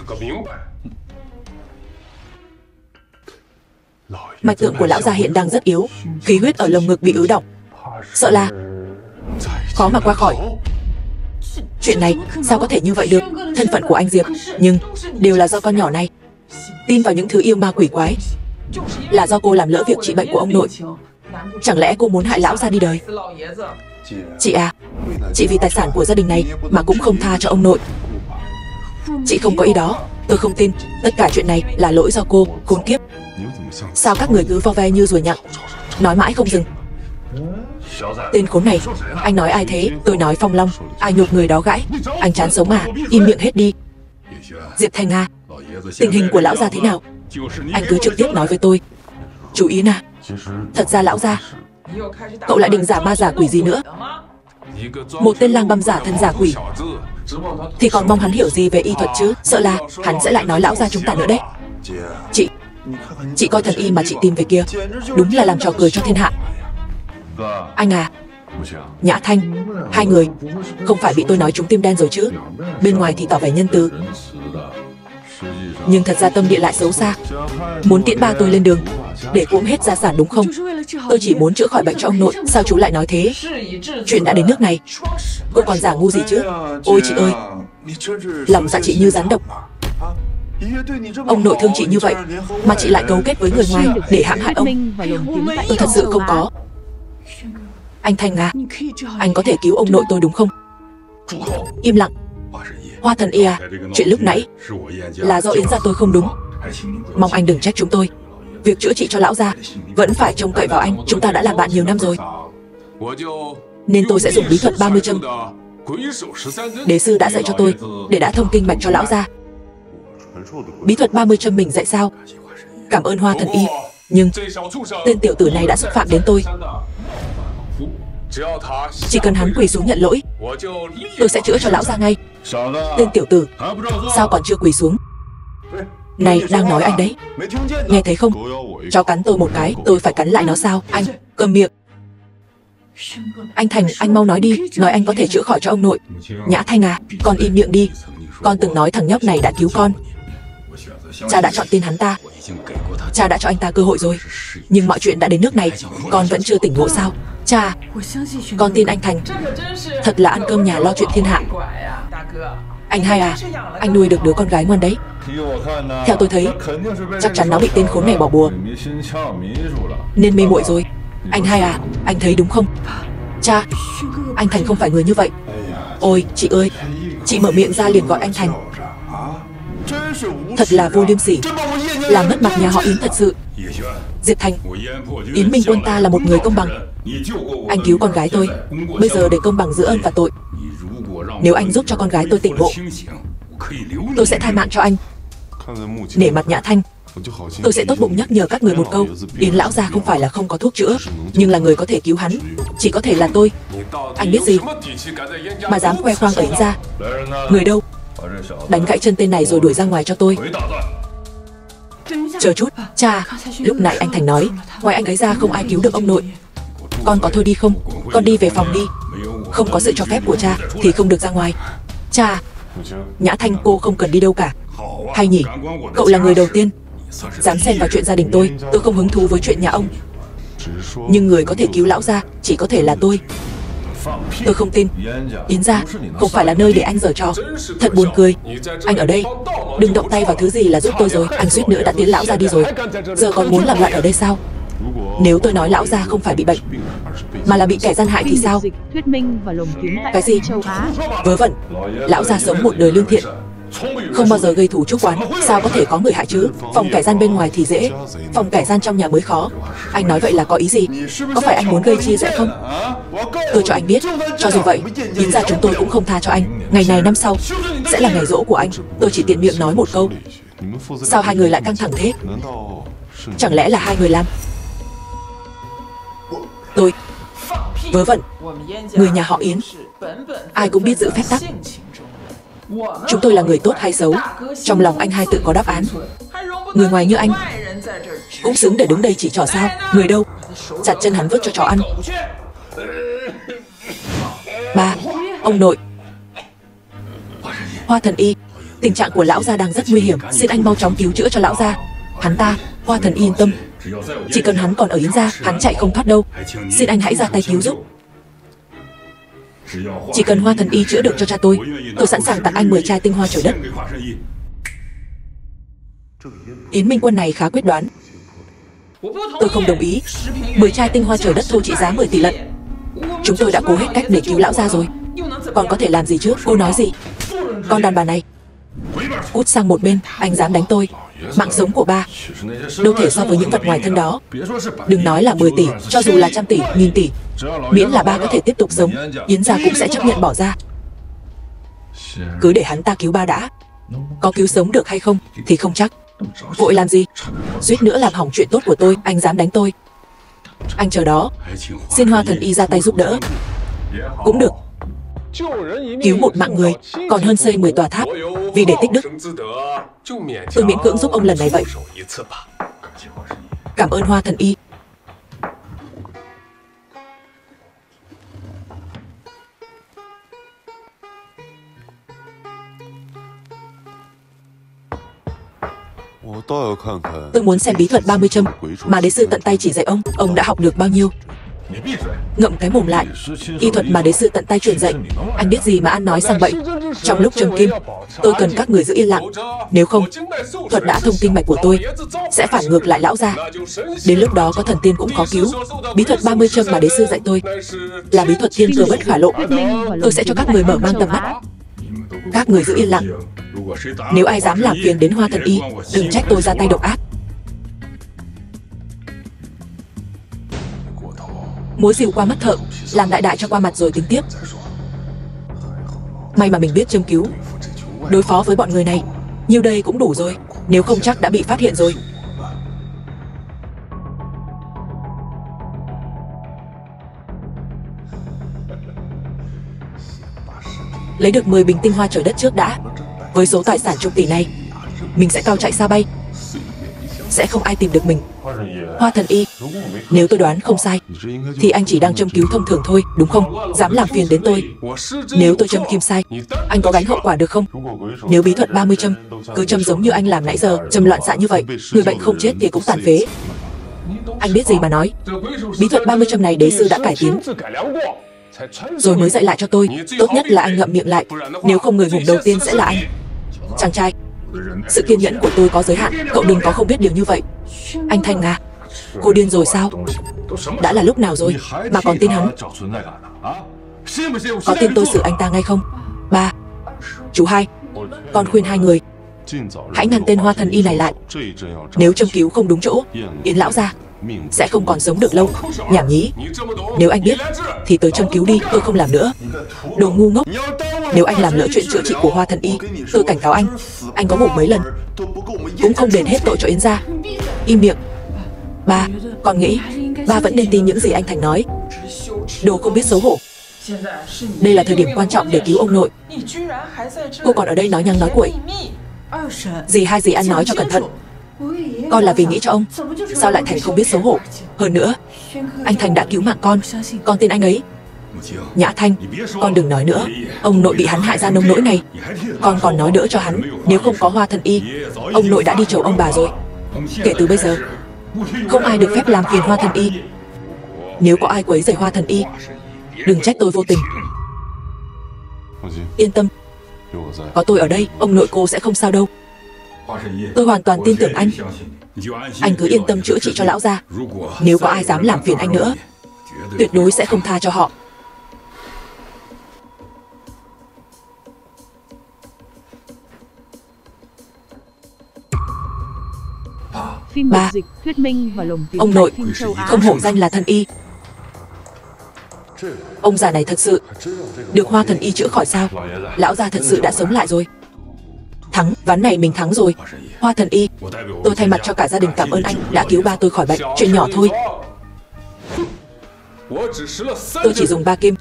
Speaker 1: Mạch tượng của lão gia hiện đang rất yếu, khí huyết ở lồng ngực bị ứ đọng, sợ là khó mà qua khỏi. Chuyện này sao có thể như vậy được? Thân phận của anh Diệp, nhưng đều là do con nhỏ này tin vào những thứ yêu ma quỷ quái. Là do cô làm lỡ việc trị bệnh của ông nội. Chẳng lẽ cô muốn hại lão gia đi đời? Chị à, chị vì tài sản của gia đình này mà cũng không tha cho ông nội. Chị không có ý đó, tôi không tin. Tất cả chuyện này là lỗi do cô, khốn kiếp. Sao các người cứ vo ve như ruồi nhặng, nói mãi không dừng? Tên khốn này, anh nói ai thế? Tôi nói Phong Long, ai nhục người đó gãi. Anh chán sống à? Im miệng hết đi. Diệp Thanh à, tình hình của lão gia thế nào? Anh cứ trực tiếp nói với tôi. Chú Yến à, thật ra lão gia, cậu lại định giả ma giả quỷ gì nữa? Một tên lang băm giả thân giả quỷ thì còn mong hắn hiểu gì về y thuật chứ? Sợ là hắn sẽ lại nói lão gia chúng ta nữa đấy. Chị coi thần y mà chị tìm về kia, đúng là làm trò cười cho thiên hạ. Anh à, Nhã Thanh, hai người không phải bị tôi nói trúng tim đen rồi chứ? Bên ngoài thì tỏ vẻ nhân từ, nhưng thật ra tâm địa lại xấu xa, muốn tiễn ba tôi lên đường để cuỗm hết gia sản đúng không? Tôi chỉ muốn chữa khỏi bệnh cho ông nội. Sao chú lại nói thế? Chuyện đã đến nước này, cô còn giả ngu gì chứ? Ôi chị ơi, lòng dạ chị như rắn độc. Ông nội thương chị như vậy mà chị lại cấu kết với người ngoài để hãm hại ông. Tôi thật sự không có. Anh Thanh à, anh có thể cứu ông nội tôi đúng không? Im lặng. Hoa thần y à, chuyện lúc nãy là do Yến gia tôi không đúng. Mong anh đừng trách chúng tôi. Việc chữa trị cho lão gia vẫn phải trông cậy vào anh. Chúng ta đã làm bạn nhiều năm rồi, nên tôi sẽ dùng bí thuật 30 châm đế sư đã dạy cho tôi để đã thông kinh mạch cho lão gia. Bí thuật 30 châm mình dạy sao? Cảm ơn Hoa thần y, nhưng tên tiểu tử này đã xúc phạm đến tôi. Chỉ cần hắn quỳ xuống nhận lỗi, tôi sẽ chữa cho lão gia ngay. Tên tiểu tử, sao còn chưa quỳ xuống? Này, đang nói anh đấy, nghe thấy không? Chó cắn tôi một cái, tôi phải cắn lại nó sao? Anh, câm miệng. Anh Thành, anh mau nói đi, nói anh có thể chữa khỏi cho ông nội. Nhã Thanh à, con im miệng đi. Con từng nói thằng nhóc này đã cứu con. Cha đã chọn tin hắn ta. Cha đã cho anh ta cơ hội rồi. Nhưng mọi chuyện đã đến nước này, con vẫn chưa tỉnh ngộ sao? Cha, con tin anh Thành. Thật là ăn cơm nhà lo chuyện thiên hạ. Anh hai à, anh nuôi được đứa con gái ngoan đấy. Theo tôi thấy, chắc chắn nó bị tên khốn này bỏ bùa nên mê muội rồi. Anh hai à, anh thấy đúng không? Cha, anh Thành không phải người như vậy. Ôi, chị ơi, chị mở miệng ra liền gọi anh Thành. Thật là vô liêm sỉ, làm mất mặt nhà họ Yến thật sự. Diệp Thành, Yến Minh Quân ta là một người công bằng. Anh cứu con gái tôi, bây giờ để công bằng giữa ơn và tội. Nếu anh giúp cho con gái tôi tỉnh ngộ, tôi sẽ tha mạng cho anh. Nể mặt Nhã Thanh, tôi sẽ tốt bụng nhắc nhở các người một câu. Yến lão gia không phải là không có thuốc chữa, nhưng là người có thể cứu hắn chỉ có thể là tôi. Anh biết gì mà dám khoe khoang ở Yến gia? Người đâu? Đánh gãy chân tên này rồi đuổi ra ngoài cho tôi. Chờ chút, cha, lúc nãy anh Thành nói ngoài anh ấy ra không ai cứu được ông nội. Con có thôi đi không? Con đi về phòng đi. Không có sự cho phép của cha thì không được ra ngoài. Cha, Nhã Thanh cô không cần đi đâu cả. Hay nhỉ, cậu là người đầu tiên dám xen vào chuyện gia đình tôi. Tôi không hứng thú với chuyện nhà ông, nhưng người có thể cứu lão gia chỉ có thể là tôi. Tôi không tin. Yến gia không phải là nơi để anh giở trò. Thật buồn cười. Anh ở đây đừng động tay vào thứ gì là giúp tôi rồi. Anh suýt nữa đã tiến lão gia đi rồi, giờ còn muốn làm loạn ở đây sao? Nếu tôi nói lão gia không phải bị bệnh mà là bị kẻ gian hại thì sao? Cái gì? Vớ vẩn. Lão gia sống một đời lương thiện, không bao giờ gây thù chuốc oán, sao có thể có người hại chứ? Phòng kẻ gian bên ngoài thì dễ, phòng kẻ gian trong nhà mới khó. Anh nói vậy là có ý gì? Có phải anh muốn gây chia rẽ không? Tôi cho anh biết, cho dù vậy, Yến gia chúng tôi cũng không tha cho anh. Ngày này năm sau sẽ là ngày giỗ của anh. Tôi chỉ tiện miệng nói một câu. Sao hai người lại căng thẳng thế? Chẳng lẽ là hai người làm? Tôi vớ vẩn. Người nhà họ Yến ai cũng biết giữ phép tắc. Chúng tôi là người tốt hay xấu, trong lòng anh hai tự có đáp án. Người ngoài như anh cũng xứng để đứng đây chỉ trỏ sao? Người đâu? Chặt chân hắn vứt cho chó ăn. Ba, Ông nội. Hoa Thần Y, tình trạng của lão gia đang rất nguy hiểm, xin anh mau chóng cứu chữa cho lão gia. Hắn ta, Hoa Thần Y yên tâm, chỉ cần hắn còn ở Yến gia, hắn chạy không thoát đâu. Xin anh hãy ra tay cứu giúp. Chỉ cần Hoa Thần Y chữa được cho cha tôi sẵn sàng tặng anh 10 chai tinh hoa trời đất. Yến Minh Quân này khá quyết đoán. Tôi không đồng ý. 10 chai tinh hoa trời đất thôi trị giá 10 tỷ lận. Chúng tôi đã cố hết cách để cứu lão gia rồi, còn có thể làm gì chứ? Cô nói gì? Con đàn bà này, cút sang một bên. Anh dám đánh tôi? Mạng sống của ba đâu thể so với những vật ngoài thân đó. Đừng nói là 10 tỷ, cho dù là trăm tỷ, nghìn tỷ, miễn là ba có thể tiếp tục sống, Yến gia cũng sẽ chấp nhận bỏ ra. Cứ để hắn ta cứu ba đã. Có cứu sống được hay không thì không chắc. Vội làm gì? Suýt nữa làm hỏng chuyện tốt của tôi. Anh dám đánh tôi? Anh chờ đó. Xin Hoa Thần Y ra tay giúp đỡ. Cũng được. Cứu một mạng người còn hơn xây 10 tòa tháp. Vì để tích đức, tôi miễn cưỡng giúp ông lần này vậy. Cảm ơn Hoa Thần Y. Tôi muốn xem bí thuật 30 châm mà đế sư tận tay chỉ dạy ông. Ông đã học được bao nhiêu? Ngậm cái mồm lại. Y thuật mà đế sư tận tay truyền dạy, anh biết gì mà ăn nói sang bậy. Trong lúc châm kim, tôi cần các người giữ yên lặng. Nếu không, thuật đã thông kinh mạch của tôi sẽ phản ngược lại lão gia. Đến lúc đó có thần tiên cũng khó cứu. Bí thuật 30 châm mà đế sư dạy tôi là bí thuật thiên cơ bất khả lộ. Tôi sẽ cho các người mở mang tầm mắt. Các người giữ yên lặng. Nếu ai dám làm phiền đến Hoa Thần Y, đừng trách tôi ra tay độc ác. Múa rìu qua mắt thợ, làm đại đại cho qua mặt rồi tính tiếp. May mà mình biết châm cứu. Đối phó với bọn người này, nhiêu đây cũng đủ rồi. Nếu không chắc đã bị phát hiện rồi. Lấy được 10 bình tinh hoa trời đất trước đã. Với số tài sản chục tỷ này, mình sẽ cao chạy xa bay. Sẽ không ai tìm được mình. Hoa Thần Y, nếu tôi đoán không sai thì anh chỉ đang châm cứu thông thường thôi, đúng không? Dám làm phiền đến tôi. Nếu tôi châm kim sai, anh có gánh hậu quả được không? Nếu bí thuật 30 châm cứ châm giống như anh làm nãy giờ, châm loạn xạ như vậy, người bệnh không chết thì cũng tàn phế. Anh biết gì mà nói. Bí thuật 30 châm này đế sư đã cải tiến rồi mới dạy lại cho tôi. Tốt nhất là anh ngậm miệng lại, nếu không người vùng đầu tiên sẽ là anh. Chàng trai, sự kiên nhẫn của tôi có giới hạn, cậu đừng có không biết điều như vậy. Anh Thanh à, cô điên rồi sao? Đã là lúc nào rồi mà còn tin hắn? Có tin tôi xử anh ta ngay không? Ba, chú hai, con khuyên hai người hãy ngăn tên Hoa Thần Y này lại. Nếu châm cứu không đúng chỗ, Yến lão gia sẽ không còn sống được lâu. Nhảm nhí. Nếu anh biết thì tới châm cứu đi, tôi không làm nữa. Đồ ngu ngốc. Nếu anh làm lỡ chuyện chữa trị của Hoa Thần Y, tôi cảnh cáo anh có ngủ mấy lần cũng không đền hết tội cho Yến gia. Im miệng. Ba, con nghĩ ba vẫn nên tin những gì anh Thành nói. Đồ không biết xấu hổ. Đây là thời điểm quan trọng để cứu ông nội. Cô còn ở đây nói nhăng nói cuội. Dì hai dì ăn nói cho cẩn thận. Con là vì nghĩ cho ông, sao lại Thành không biết xấu hổ? Hơn nữa, anh Thành đã cứu mạng con tin anh ấy. Nhã Thanh, con đừng nói nữa. Ông nội bị hắn hại ra nông nỗi này, con còn nói đỡ cho hắn. Nếu không có Hoa Thần Y, ông nội đã đi chầu ông bà rồi. Kể từ bây giờ, không ai được phép làm phiền Hoa Thần Y. Nếu có ai quấy rầy Hoa Thần Y, đừng trách tôi vô tình. Yên tâm, có tôi ở đây, ông nội cô sẽ không sao đâu. Tôi hoàn toàn tin tưởng anh. Anh cứ yên tâm chữa trị cho lão gia. Nếu có ai dám làm phiền anh nữa, tuyệt đối sẽ không tha cho họ. Ba, ông nội không hổ danh là thần y. Ông già này thật sự được Hoa Thần Y chữa khỏi sao? Lão gia thật sự đã sống lại rồi. Thắng, ván này mình thắng rồi. Hoa Thần Y, tôi thay mặt cho cả gia đình cảm ơn anh đã cứu ba tôi khỏi bệnh. Chuyện nhỏ thôi. Tôi chỉ dùng 3 kim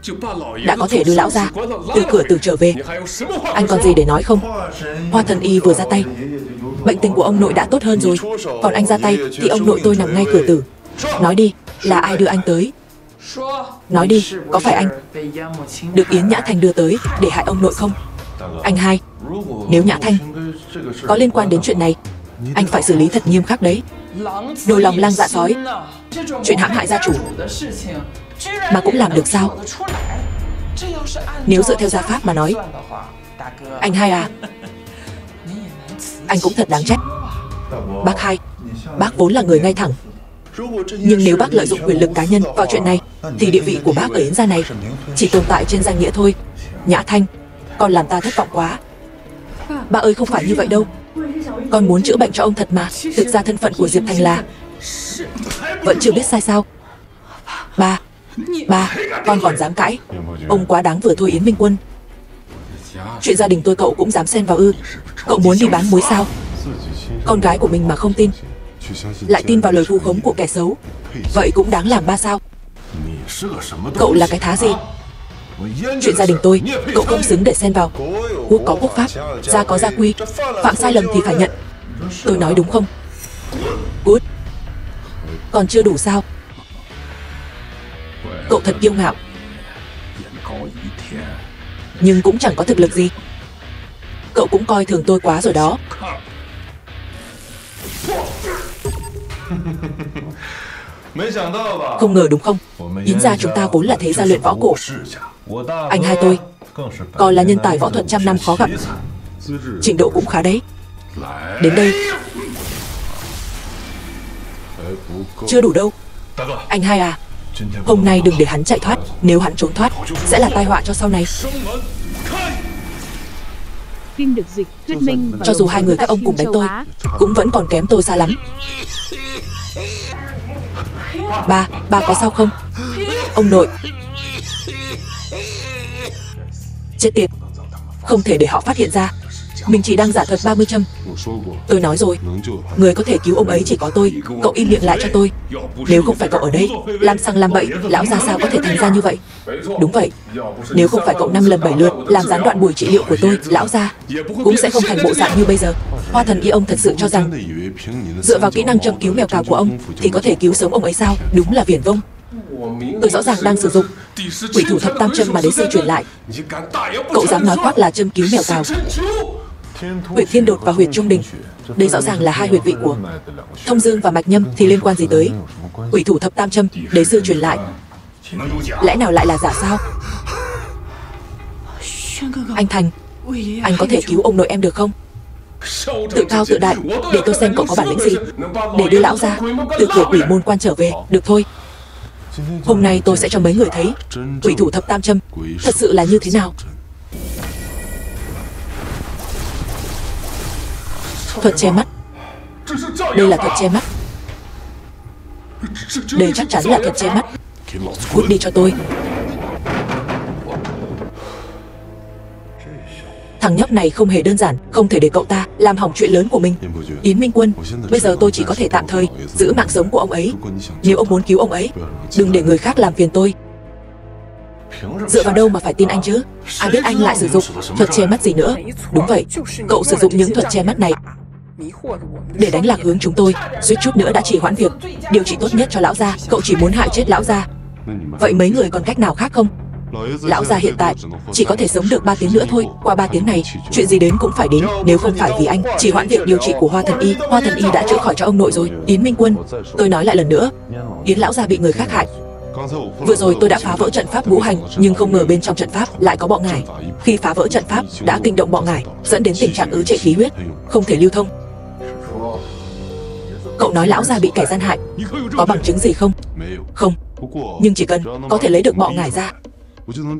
Speaker 1: đã có thể đưa lão gia từ cửa tử trở về. Anh còn gì để nói không? Hoa Thần Y vừa ra tay, bệnh tình của ông nội đã tốt hơn rồi. Còn anh ra tay thì ông nội tôi nằm ngay cửa tử. Nói đi, là ai đưa anh tới? Nói đi, có phải anh được Yến Nhã Thanh đưa tới để hại ông nội không? Anh hai, nếu Nhã Thanh có liên quan đến chuyện này, anh phải xử lý thật nghiêm khắc đấy. Đồ lòng lang dạ sói, chuyện hãm hại gia chủ mà cũng làm được sao? Nếu dựa theo gia pháp mà nói, anh hai à, anh cũng thật đáng trách. Bác hai, bác vốn là người ngay thẳng, nhưng nếu bác lợi dụng quyền lực cá nhân vào chuyện này, thì địa vị của bác ở Yến gia này chỉ tồn tại trên danh nghĩa thôi. Nhã Thanh, con làm ta thất vọng quá. Ba ơi, không phải như vậy đâu. Con muốn chữa bệnh cho ông thật mà. Thực ra thân phận của Diệp Thành là... Vẫn chưa biết sai sao? Ba, con còn dám cãi? Ông quá đáng vừa thôi Yến Minh Quân. Chuyện gia đình tôi cậu cũng dám xen vào ư? Cậu muốn đi bán muối sao? Con gái của mình mà không tin, lại tin vào lời vu khống của kẻ xấu, vậy cũng đáng làm ba sao? Cậu là cái thá gì? Chuyện gia đình tôi, cậu không xứng để xen vào. Quốc có quốc pháp, gia có gia quy, phạm sai lầm thì phải nhận. Tôi nói đúng không? Cút. Còn chưa đủ sao? Cậu thật kiêu ngạo, nhưng cũng chẳng có thực lực gì. Cậu cũng coi thường tôi quá rồi đó. Không ngờ đúng không? Yến gia chúng ta vốn là thế gia luyện võ cổ. Anh hai tôi còn là nhân tài võ thuật trăm năm khó gặp, trình độ cũng khá đấy. Đến đây chưa đủ đâu. Anh hai à, hôm nay đừng để hắn chạy thoát. Nếu hắn trốn thoát sẽ là tai họa cho sau này.
Speaker 2: Phim được dịch thuyết minh.
Speaker 1: Cho dù hai người các ông cùng đánh tôi, cũng vẫn còn kém tôi xa lắm. Ba có sao không? Ông nội. Chết tiệt, không thể để họ phát hiện ra mình chỉ đang giả thuật 30 châm. Tôi nói rồi, người có thể cứu ông ấy chỉ có tôi. Cậu im miệng lại cho tôi. Nếu không phải cậu ở đây làm xăng làm bậy, lão gia sao có thể thành ra như vậy? Đúng vậy, nếu không phải cậu 5 lần 7 lượt làm gián đoạn buổi trị liệu của tôi, lão gia cũng sẽ không thành bộ dạng như bây giờ. Hoa thần y ông thật sự cho rằng dựa vào kỹ năng châm cứu mèo cào của ông thì có thể cứu sống ông ấy sao? Đúng là viển vông. Tôi rõ ràng đang sử dụng quỷ thủ thập tam châm mà đế sư truyền lại. Cậu dám nói khoác là châm cứu mèo cào? Huyệt thiên đột và huyệt trung đình, đây rõ ràng là hai huyệt vị của thông dương và mạch nhâm, thì liên quan gì tới quỷ thủ thập tam châm đế sư truyền lại? Lẽ nào lại là giả sao? Anh Thành, anh có thể cứu ông nội em được không? Tự cao tự đại, để tôi xem cậu có bản lĩnh gì để đưa lão ra từ cửa quỷ môn quan trở về. Được thôi, hôm nay tôi sẽ cho mấy người thấy quỷ thủ thập tam châm thật sự là như thế nào. Thuật che mắt. Đây là thuật che mắt. Đây chắc chắn là thuật che mắt. Cút đi cho tôi. Thằng nhóc này không hề đơn giản, không thể để cậu ta làm hỏng chuyện lớn của mình. Yến Minh Quân, bây giờ tôi chỉ có thể tạm thời giữ mạng sống của ông ấy. Nếu ông muốn cứu ông ấy, đừng để người khác làm phiền tôi. Dựa vào đâu mà phải tin anh chứ? Ai biết anh lại sử dụng thuật che mắt gì nữa? Đúng vậy, cậu sử dụng những thuật che mắt này để đánh lạc hướng chúng tôi, suýt chút nữa đã trì hoãn việc điều trị tốt nhất cho lão gia. Cậu chỉ muốn hại chết lão gia. Vậy mấy người còn cách nào khác không? Lão gia hiện tại chỉ có thể sống được 3 tiếng nữa thôi. Qua 3 tiếng này, chuyện gì đến cũng phải đến. Nếu không phải vì anh trì hoãn việc điều trị của Hoa thần y đã chữa khỏi cho ông nội rồi. Yến Minh Quân, tôi nói lại lần nữa, Yến lão gia bị người khác hại. Vừa rồi tôi đã phá vỡ trận pháp ngũ hành, nhưng không ngờ bên trong trận pháp lại có bọ ngải. Khi phá vỡ trận pháp đã kinh động bọ ngải, dẫn đến tình trạng ứ trệ khí huyết, không thể lưu thông. Cậu nói lão gia bị kẻ gian hại, có bằng chứng gì không? Không, nhưng chỉ cần có thể lấy được bọ ngải ra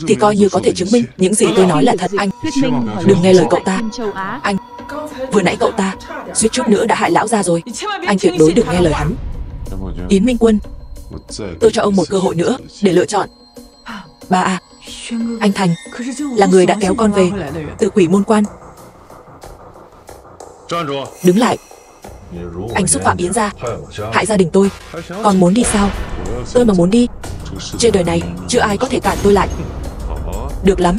Speaker 1: thì coi như có thể chứng minh những gì tôi nói là thật. Anh đừng nghe lời cậu ta. Anh, vừa nãy cậu ta suýt chút nữa đã hại lão gia rồi. Anh tuyệt đối đừng nghe lời hắn. Yến Minh Quân, tôi cho ông một cơ hội nữa để lựa chọn. Ba à, anh Thành là người đã kéo con về từ quỷ môn quan. Đứng lại. Anh xúc phạm Yến gia, hại gia đình tôi, còn muốn đi sao? Tôi mà muốn đi, trên đời này chưa ai có thể cản tôi lại. Được lắm,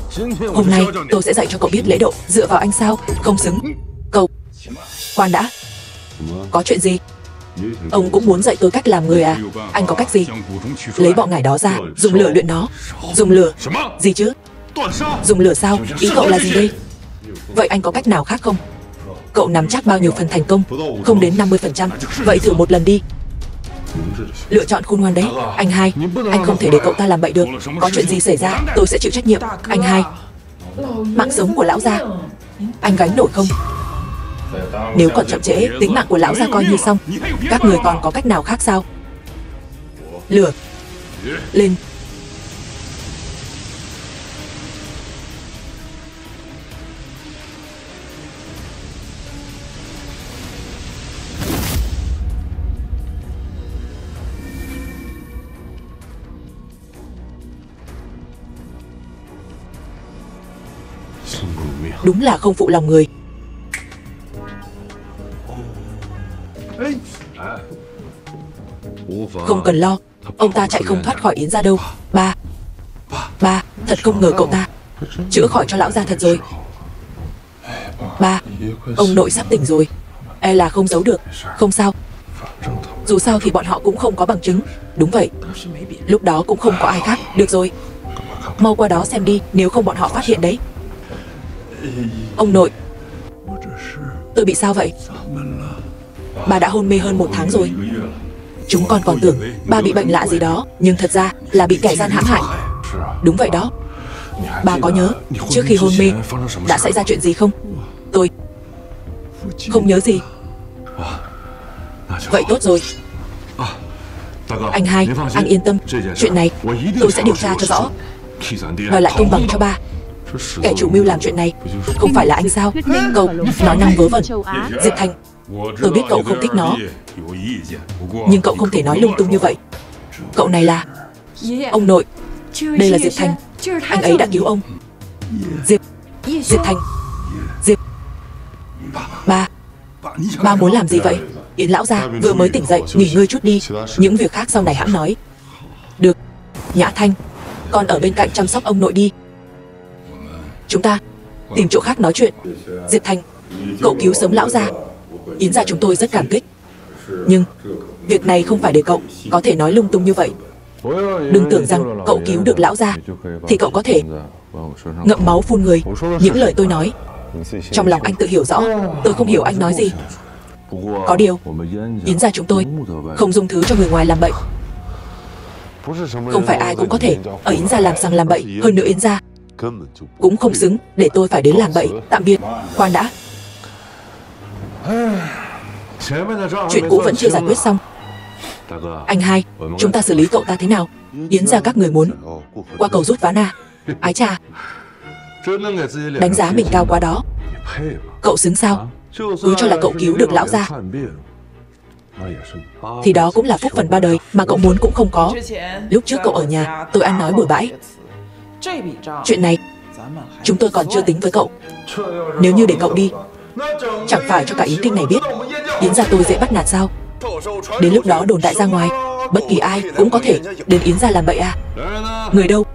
Speaker 1: hôm nay tôi sẽ dạy cho cậu biết lễ độ. Dựa vào anh sao? Không xứng. Cậu, khoan đã. Có chuyện gì? Ông cũng muốn dạy tôi cách làm người à? Anh có cách gì? Lấy bọ ngải đó ra, dùng lửa luyện nó. Dùng lửa? Gì chứ? Dùng lửa sao? Ý cậu là gì đây? Vậy anh có cách nào khác không? Cậu nắm chắc bao nhiêu phần thành công? Không đến 50%. Vậy thử một lần đi. Lựa chọn khôn ngoan đấy. Anh hai, anh không thể để cậu ta làm bậy được. Có chuyện gì xảy ra, tôi sẽ chịu trách nhiệm. Anh hai, mạng sống của lão gia, anh gánh nổi không? Nếu còn chậm trễ, tính mạng của lão gia coi như xong. Các người còn có cách nào khác sao? Lửa lên. Đúng là không phụ lòng người. Không cần lo, ông ta chạy không thoát khỏi Yến gia đâu. Ba, thật không ngờ cậu ta chữa khỏi cho lão gia thật rồi. Ba, ông nội sắp tỉnh rồi. E là không giấu được. Không sao. Dù sao thì bọn họ cũng không có bằng chứng. Đúng vậy. Lúc đó cũng không có ai khác. Được rồi, mau qua đó xem đi, nếu không bọn họ phát hiện đấy. Ông nội, tôi bị sao vậy? Ba đã hôn mê hơn 1 tháng rồi. Chúng con còn tưởng ba bị bệnh lạ gì đó, nhưng thật ra là bị kẻ gian hãm hại. Đúng vậy đó. Ba có nhớ trước khi hôn mê đã xảy ra chuyện gì không? Tôi không nhớ gì. Vậy tốt rồi. Anh hai, anh yên tâm, chuyện này tôi sẽ điều tra cho rõ, đòi lại công bằng cho ba. Kẻ chủ mưu làm chuyện này không phải là anh sao? Cậu nói năng vớ vẩn. Diệp Thành, tôi biết cậu không thích nó, nhưng cậu không thể nói lung tung như vậy. Cậu này là... Ông nội, đây là Diệp Thành. Anh ấy đã cứu ông. Diệp Thành. Ba muốn làm gì vậy? Yến lão gia vừa mới tỉnh dậy, nghỉ ngơi chút đi. Những việc khác sau này hãng nói. Được. Nhã Thanh, con ở bên cạnh chăm sóc ông nội đi. Chúng ta tìm chỗ khác nói chuyện. Diệp Thành, cậu cứu sống lão gia, Yến gia chúng tôi rất cảm kích. Nhưng việc này không phải để cậu có thể nói lung tung như vậy. Đừng tưởng rằng cậu cứu được lão gia thì cậu có thể ngậm máu phun người. Những lời tôi nói, trong lòng anh tự hiểu rõ. Tôi không hiểu anh nói gì. Có điều, Yến gia chúng tôi không dung thứ cho người ngoài làm bậy. Không phải ai cũng có thể ở Yến gia làm sằng làm bậy. Hơn nữa Yến gia cũng không xứng để tôi phải đến làm bậy. Tạm biệt. Khoan đã. Chuyện cũ vẫn chưa giải quyết xong. Anh hai, chúng ta xử lý cậu ta thế nào? Yến gia các người muốn qua cầu rút ván à? Ái chà, đánh giá mình cao quá đó. Cậu xứng sao? Cứ cho là cậu cứu được lão gia thì đó cũng là phúc phần ba đời mà cậu muốn cũng không có. Lúc trước cậu ở nhà, tôi ăn nói bừa bãi. Chuyện này chúng tôi còn chưa tính với cậu. Nếu như để cậu đi, chẳng phải cho cả Yến Kinh này biết Yến gia tôi dễ bắt nạt sao? Đến lúc đó đồn đại ra ngoài, bất kỳ ai cũng có thể đến Yến gia làm bậy à? Người đâu?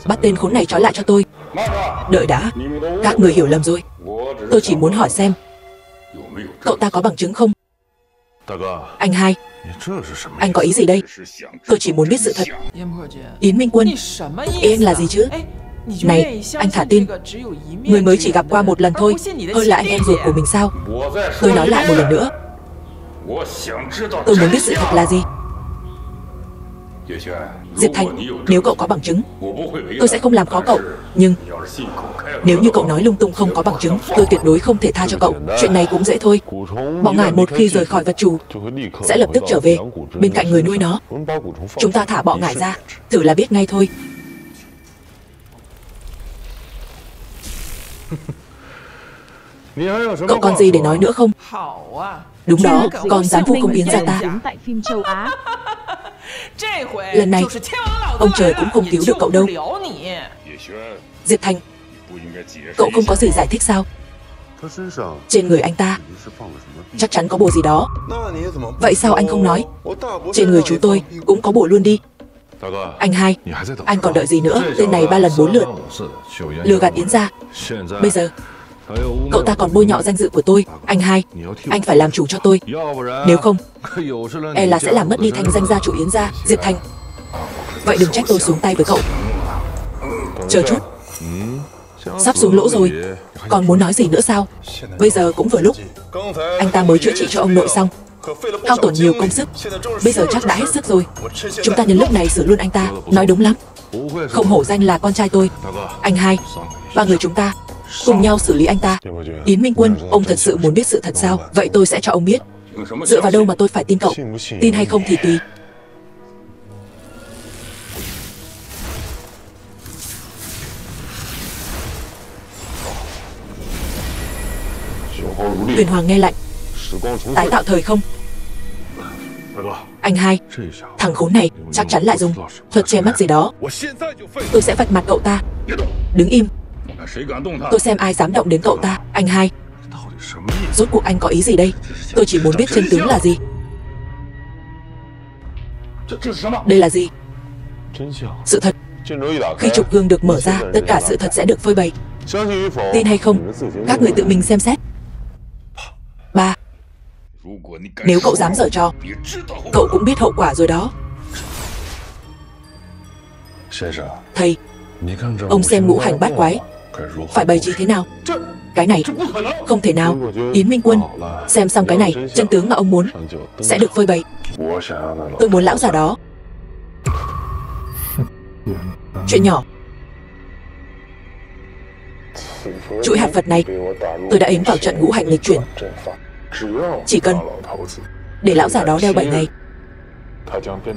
Speaker 1: Bắt tên khốn này trói lại cho tôi. Đợi đã, các người hiểu lầm rồi. Tôi chỉ muốn hỏi xem cậu ta có bằng chứng không? Anh hai, anh có ý gì đây? Tôi chỉ muốn biết sự thật. Yến Minh Quân, ý anh là gì chứ? Này, anh thả tin, người mới chỉ gặp qua một lần thôi, hơn là anh em ruột của mình sao? Tôi nói lại một lần nữa, tôi muốn biết sự thật là gì. Diệp Thành, nếu cậu có bằng chứng, tôi sẽ không làm khó cậu. Nhưng nếu như cậu nói lung tung không có bằng chứng, tôi tuyệt đối không thể tha cho cậu. Chuyện này cũng dễ thôi. Bọ ngải một khi rời khỏi vật chủ sẽ lập tức trở về bên cạnh người nuôi nó. Chúng ta thả bọ ngải ra, thử là biết ngay thôi. Cậu còn gì để nói nữa không? Đúng đó, con dám vu khống Yến gia ta. Lần này ông trời cũng không cứu được cậu đâu. Diệp Thành, cậu không có gì giải thích sao? Trên người anh ta chắc chắn có bùa gì đó. Vậy sao anh không nói? Trên người chú tôi cũng có bùa luôn đi. Anh hai, anh còn đợi gì nữa? Tên này 3 lần 4 lượt lừa gạt Yến gia. Bây giờ Cậu ta còn bôi nhọ danh dự của tôi. Anh hai, anh phải làm chủ cho tôi. Nếu không, e là sẽ làm mất đi thanh danh gia chủ Yến gia, Diệp Thành. Vậy đừng trách tôi xuống tay với cậu. Chờ chút. Sắp xuống lỗ rồi. Còn muốn nói gì nữa sao? Bây giờ cũng vừa lúc. Anh ta mới chữa trị cho ông nội xong, hao tổn nhiều công sức. Bây giờ chắc đã hết sức rồi. Chúng ta nhân lúc này xử luôn anh ta. Nói đúng lắm. Không hổ danh là con trai tôi. Anh hai, ba người chúng ta cùng nhau xử lý anh ta. Yến Minh Quân, ông thật sự muốn biết sự thật sao? Vậy tôi sẽ cho ông biết. Dựa vào đâu mà tôi phải tin cậu? Tin hay không thì tùy. Huyền Hoàng nghe lạnh. Tái tạo thời không? Anh hai, thằng khốn này chắc chắn lại dùng thuật che mắt gì đó. Tôi sẽ vạch mặt cậu ta. Đứng im. Tôi xem ai dám động đến cậu ta. Anh hai, rốt cuộc anh có ý gì đây? Tôi chỉ muốn biết chân tướng là gì. Đây là gì? Sự thật. Khi trục gương được mở ra, tất cả sự thật sẽ được phơi bày. Tin hay không, các người tự mình xem xét. Ba, nếu cậu dám giở trò, cậu cũng biết hậu quả rồi đó. Thầy, ông xem ngũ hành bát quái phải bày trí thế nào? Cái này không thể nào. Yến Minh Quân, xem xong cái này, chân tướng mà ông muốn sẽ được phơi bày. Tôi muốn lão già đó. Chuyện nhỏ. Chuỗi hạt vật này tôi đã ếm vào trận ngũ hành lịch chuyển. Chỉ cần để lão già đó đeo 7 ngày,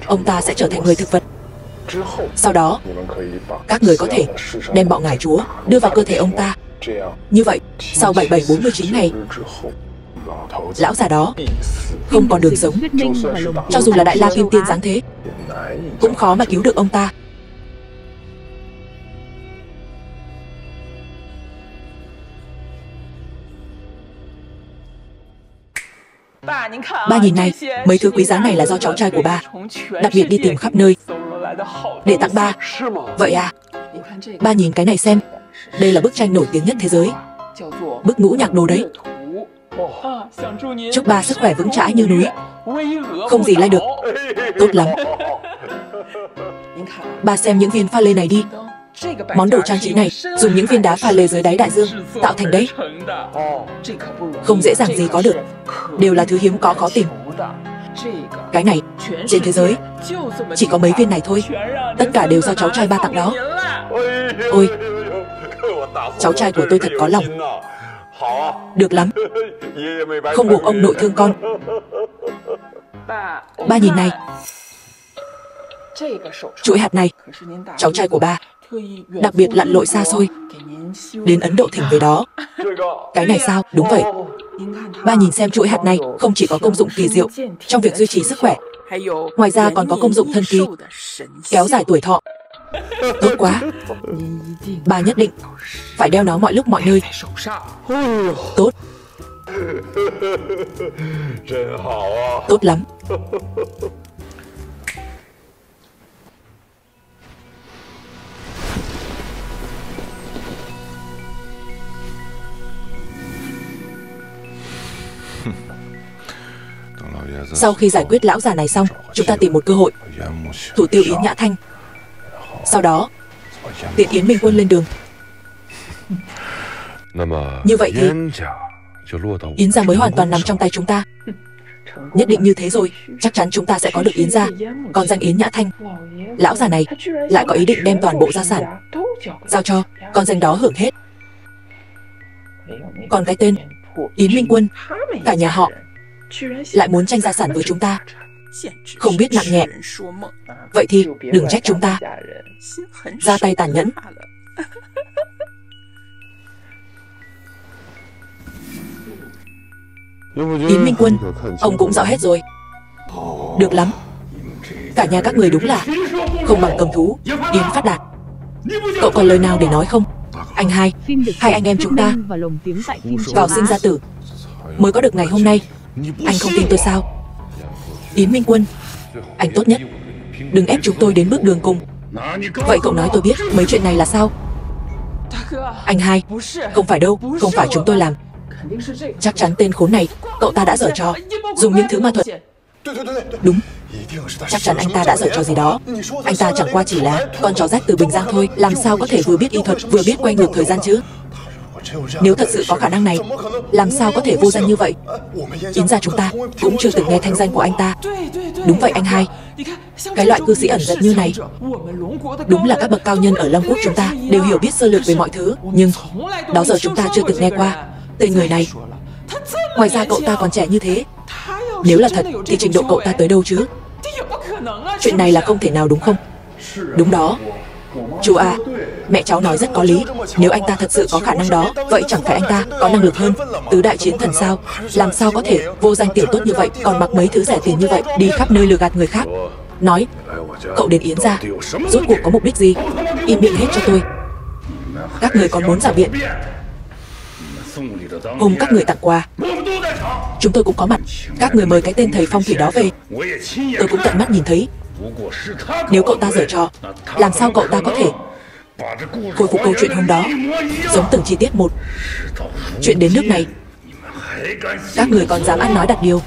Speaker 1: ông ta sẽ trở thành người thực vật. Sau đó, các người có thể đem bọ ngải chúa đưa vào cơ thể ông ta. Như vậy, sau 77-49 ngày, lão già đó không còn đường sống. Cho dù là Đại La Kim Tiên giáng thế, cũng khó mà cứu được ông ta. Ba nhìn này, mấy thứ quý giá này là do cháu trai của ba đặc biệt đi tìm khắp nơi để tặng ba. Vậy à? Ba nhìn cái này xem. Đây là bức tranh nổi tiếng nhất thế giới, bức ngũ nhạc đồ đấy. Chúc ba sức khỏe vững chãi như núi, không gì lay được. Tốt lắm. Ba xem những viên pha lê này đi. Món đồ trang trí này dùng những viên đá pha lê dưới đáy đại dương tạo thành đấy. Không dễ dàng gì có được, đều là thứ hiếm có khó tìm. Cái này trên thế giới chỉ có mấy viên này thôi. Tất cả đều do cháu trai ba tặng đó. Ôi, cháu trai của tôi thật có lòng. Được lắm, không buộc ông nội thương con. Ba nhìn này, chuỗi hạt này cháu trai của ba đặc biệt lặn lội xa xôi đến Ấn Độ thỉnh về đó. Cái này sao? Đúng vậy. Ba nhìn xem, chuỗi hạt này không chỉ có công dụng kỳ diệu trong việc duy trì sức khỏe, ngoài ra còn có công dụng thần kỳ, kéo dài tuổi thọ. Tốt quá. Ba nhất định phải đeo nó mọi lúc mọi nơi. Tốt. Tốt lắm. Sau khi giải quyết lão già này xong, chúng ta tìm một cơ hội thủ tiêu Yến Nhã Thanh. Sau đó tiện Yến Minh Quân lên đường. Như vậy thì Yến gia mới hoàn toàn nằm trong tay chúng ta. Nhất định như thế rồi, chắc chắn chúng ta sẽ có được Yến gia. Còn danh Yến Nhã Thanh, lão già này lại có ý định đem toàn bộ gia sản giao cho con danh đó hưởng hết. Còn cái tên Yến Minh Quân, cả nhà họ lại muốn tranh gia sản với chúng ta, không biết nặng nhẹ. Vậy thì đừng trách chúng ta ra tay tàn nhẫn. Yến Minh Quân, ông cũng rõ hết rồi. Được lắm. Cả nhà các người đúng là không bằng cầm thú. Yến Phát Đạt, cậu còn lời nào để nói không? Anh hai, hai anh em chúng ta vào sinh ra tử mới có được ngày hôm nay. Anh không tin tôi sao? Yến Minh Quân, anh tốt nhất đừng ép chúng tôi đến bước đường cùng. Vậy cậu nói tôi biết mấy chuyện này là sao? Anh hai, không phải đâu, không phải chúng tôi làm. Chắc chắn tên khốn này, cậu ta đã giở trò, dùng những thứ ma thuật. Đúng, chắc chắn anh ta đã giở trò gì đó. Anh ta chẳng qua chỉ là con chó rách từ Bình Giang thôi, làm sao có thể vừa biết y thuật vừa biết quay ngược thời gian chứ? Nếu thật sự có khả năng này, làm sao có thể vô danh như vậy? Yến gia chúng ta cũng chưa từng nghe thanh danh của anh ta. Đúng vậy anh hai, cái loại cư sĩ ẩn giật như này, đúng là các bậc cao nhân ở Long Quốc chúng ta đều hiểu biết sơ lược về mọi thứ, nhưng đó giờ chúng ta chưa từng nghe qua tên người này. Ngoài ra cậu ta còn trẻ như thế, nếu là thật thì trình độ cậu ta tới đâu chứ? Chuyện này là không thể nào đúng không? Đúng đó. Chú à, mẹ cháu nói rất có lý. Nếu anh ta thật sự có khả năng đó, vậy chẳng phải anh ta có năng lực hơn tứ đại chiến thần sao? Làm sao có thể vô danh tiểu tốt như vậy, còn mặc mấy thứ rẻ tiền như vậy, đi khắp nơi lừa gạt người khác? Nói, cậu đến Yến gia, rốt cuộc có mục đích gì? Im miệng hết cho tôi. Các người còn muốn rảo biện? Hôm các người tặng quà, chúng tôi cũng có mặt. Các người mời cái tên thầy phong thủy đó về, tôi cũng tận mắt nhìn thấy. Nếu cậu ta giở trò, làm sao cậu ta có thể khôi phục câu chuyện hôm đó giống từng chi tiết một? Chuyện đến nước này, các người còn dám ăn nói đặt điều?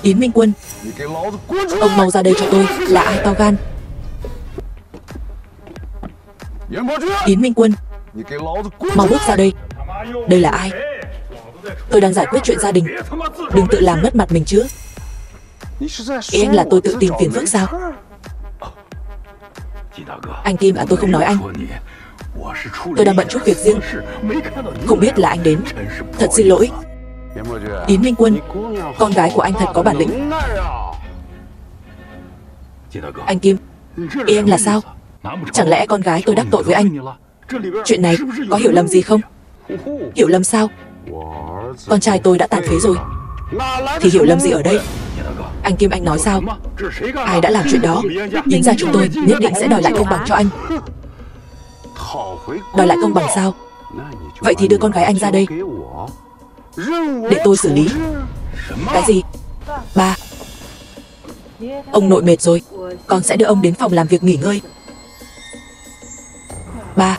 Speaker 1: Yến Minh Quân, ông mau ra đây cho tôi, là ai to gan? Yến Minh Quân, mau bước ra đây. Đây là ai? Tôi đang giải quyết chuyện gia đình, đừng tự làm mất mặt mình chứ. Ý anh là tôi tự tìm phiền phức sao? Anh Kim à, tôi không nói anh. Tôi đang bận chút việc riêng, không biết là anh đến. Thật xin lỗi. Yến Minh Quân, con gái của anh thật có bản lĩnh. Anh Kim, ý anh là sao? Chẳng lẽ con gái tôi đắc tội với anh? Chuyện này có hiểu lầm gì không? Hiểu lầm sao? Con trai tôi đã tàn phế rồi, thì hiểu lầm gì ở đây? Anh Kim, anh nói sao? Ai đã làm chuyện đó? Yến gia chúng tôi nhất định sẽ đòi lại công bằng cho anh. Đòi lại công bằng sao? Vậy thì đưa con gái anh ra đây để tôi xử lý. Cái gì? Ba, ông nội mệt rồi, con sẽ đưa ông đến phòng làm việc nghỉ ngơi. Ba,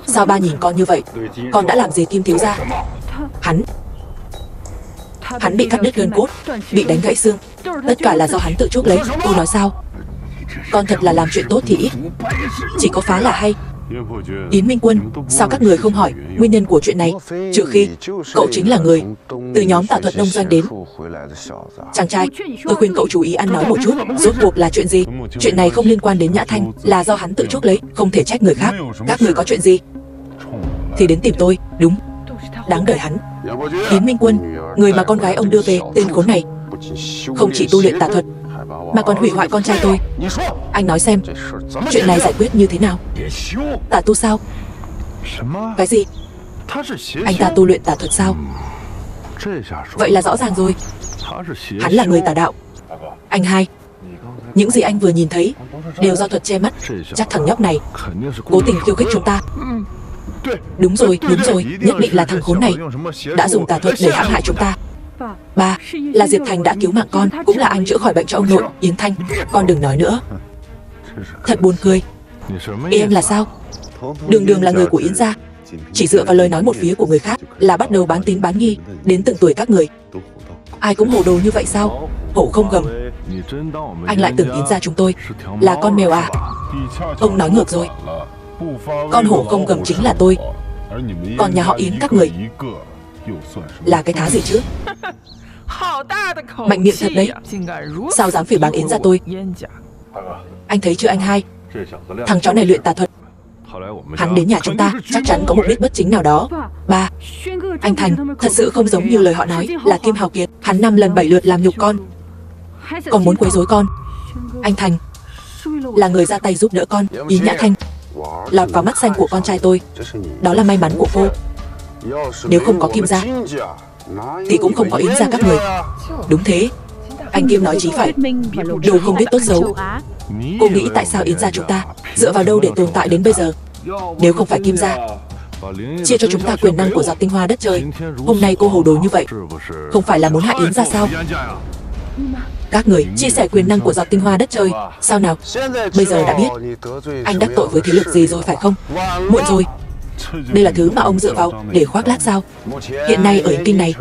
Speaker 1: sao ba nhìn con như vậy? Con đã làm gì Kim thiếu gia? Hắn bị cắt đứt gân cốt, bị đánh gãy xương, tất cả là do hắn tự chuốc lấy. Cô nói sao? Con thật là làm chuyện tốt thì ít, chỉ có phá là hay. Yến Minh Quân, sao các người không hỏi nguyên nhân của chuyện này? Trừ khi cậu chính là người từ nhóm tà thuật nông doanh đến. Chàng trai, tôi khuyên cậu chú ý ăn nói một chút. Rốt cuộc là chuyện gì? Chuyện này không liên quan đến Nhã Thanh, là do hắn tự chuốc lấy, không thể trách người khác. Các người có chuyện gì thì đến tìm tôi. Đúng, đáng đời hắn. Yến Minh Quân, người mà con gái ông đưa về, tên khốn này không chỉ tu luyện tà thuật mà còn hủy hoại con trai tôi. Anh nói xem, chuyện này giải quyết như thế nào? Tà tu sao? Cái gì? Anh ta tu luyện tà thuật sao? Vậy là rõ ràng rồi, hắn là người tà đạo. Anh hai, những gì anh vừa nhìn thấy đều do thuật che mắt. Chắc thằng nhóc này cố tình khiêu khích chúng ta. Đúng rồi, nhất định là thằng khốn này đã dùng tà thuật để hãm hại chúng ta. Ba, là Diệp Thành đã cứu mạng con, cũng là anh chữa khỏi bệnh cho ông nội. Yến Thanh, con đừng nói nữa, thật buồn cười. Em là sao? Đường là người của Yến gia, chỉ dựa vào lời nói một phía của người khác là bắt đầu bán tín bán nghi. Đến từng tuổi các người, ai cũng hồ đồ như vậy sao? Hổ không gầm. Anh lại tưởng Yến gia chúng tôi là con mèo à? Ông nói ngược rồi. Con hổ không gầm chính là tôi, còn nhà họ Yến các người là cái thá gì chứ? Mạnh miệng thật đấy, sao dám phỉ báng Yến gia tôi? Anh thấy chưa anh hai, thằng chó này luyện tà thuật, hắn đến nhà chúng ta chắc chắn có mục đích bất chính nào đó. Ba, anh Thành thật sự không giống như lời họ nói là Kim Hào Kiệt. Hắn 5 lần 7 lượt làm nhục con, còn muốn quấy rối con. Anh Thành là người ra tay giúp đỡ con. Yến Nhã Thanh lọt vào mắt xanh của con trai tôi, đó là may mắn của cô. Nếu không có Kim gia thì cũng không có Yến gia các người. Đúng thế, anh Kim nói chí phải, đồ không biết tốt xấu. Cô nghĩ tại sao Yến gia chúng ta dựa vào đâu để tồn tại đến bây giờ? Nếu không phải Kim gia chia cho chúng ta quyền năng của giọt tinh hoa đất trời, hôm nay cô hồ đồ như vậy không phải là muốn hại Yến gia sao? Các người chia sẻ quyền năng của giọt tinh hoa đất trời. Sao nào? Bây giờ đã biết anh đắc tội với thế lực gì rồi phải không? Muộn rồi. Đây là thứ mà ông dựa vào để khoác lác sao? Hiện nay ở Yến Kinh này,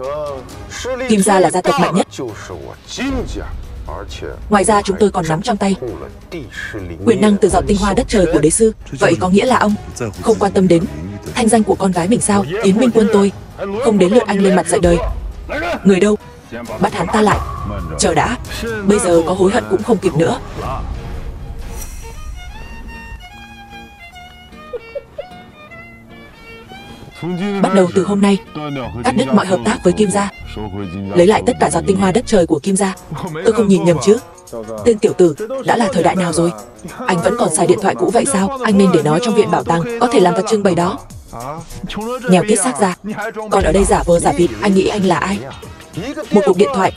Speaker 1: Kim gia là gia tộc mạnh nhất. Ngoài ra chúng tôi còn nắm trong tay quyền năng từ giọt tinh hoa đất trời của đế sư. Vậy có nghĩa là ông không quan tâm đến thanh danh của con gái mình sao? Yến Minh Quân tôi không đến lượt anh lên mặt dạy đời. Người đâu? Bắt hắn ta lại. Chờ đã, bây giờ có hối hận cũng không kịp nữa. Bắt đầu từ hôm nay, cắt đứt mọi hợp tác với Kim gia, lấy lại tất cả giọt tinh hoa đất trời của Kim gia. Tôi không nhìn nhầm chứ? Tên tiểu tử, đã là thời đại nào rồi? Anh vẫn còn xài điện thoại cũ vậy sao? Anh nên để nó trong viện bảo tàng, có thể làm vật trưng bày đó. Nghèo kiết xác ra, còn ở đây giả vờ giả vịt. Anh nghĩ anh là ai? Một cuộc điện thoại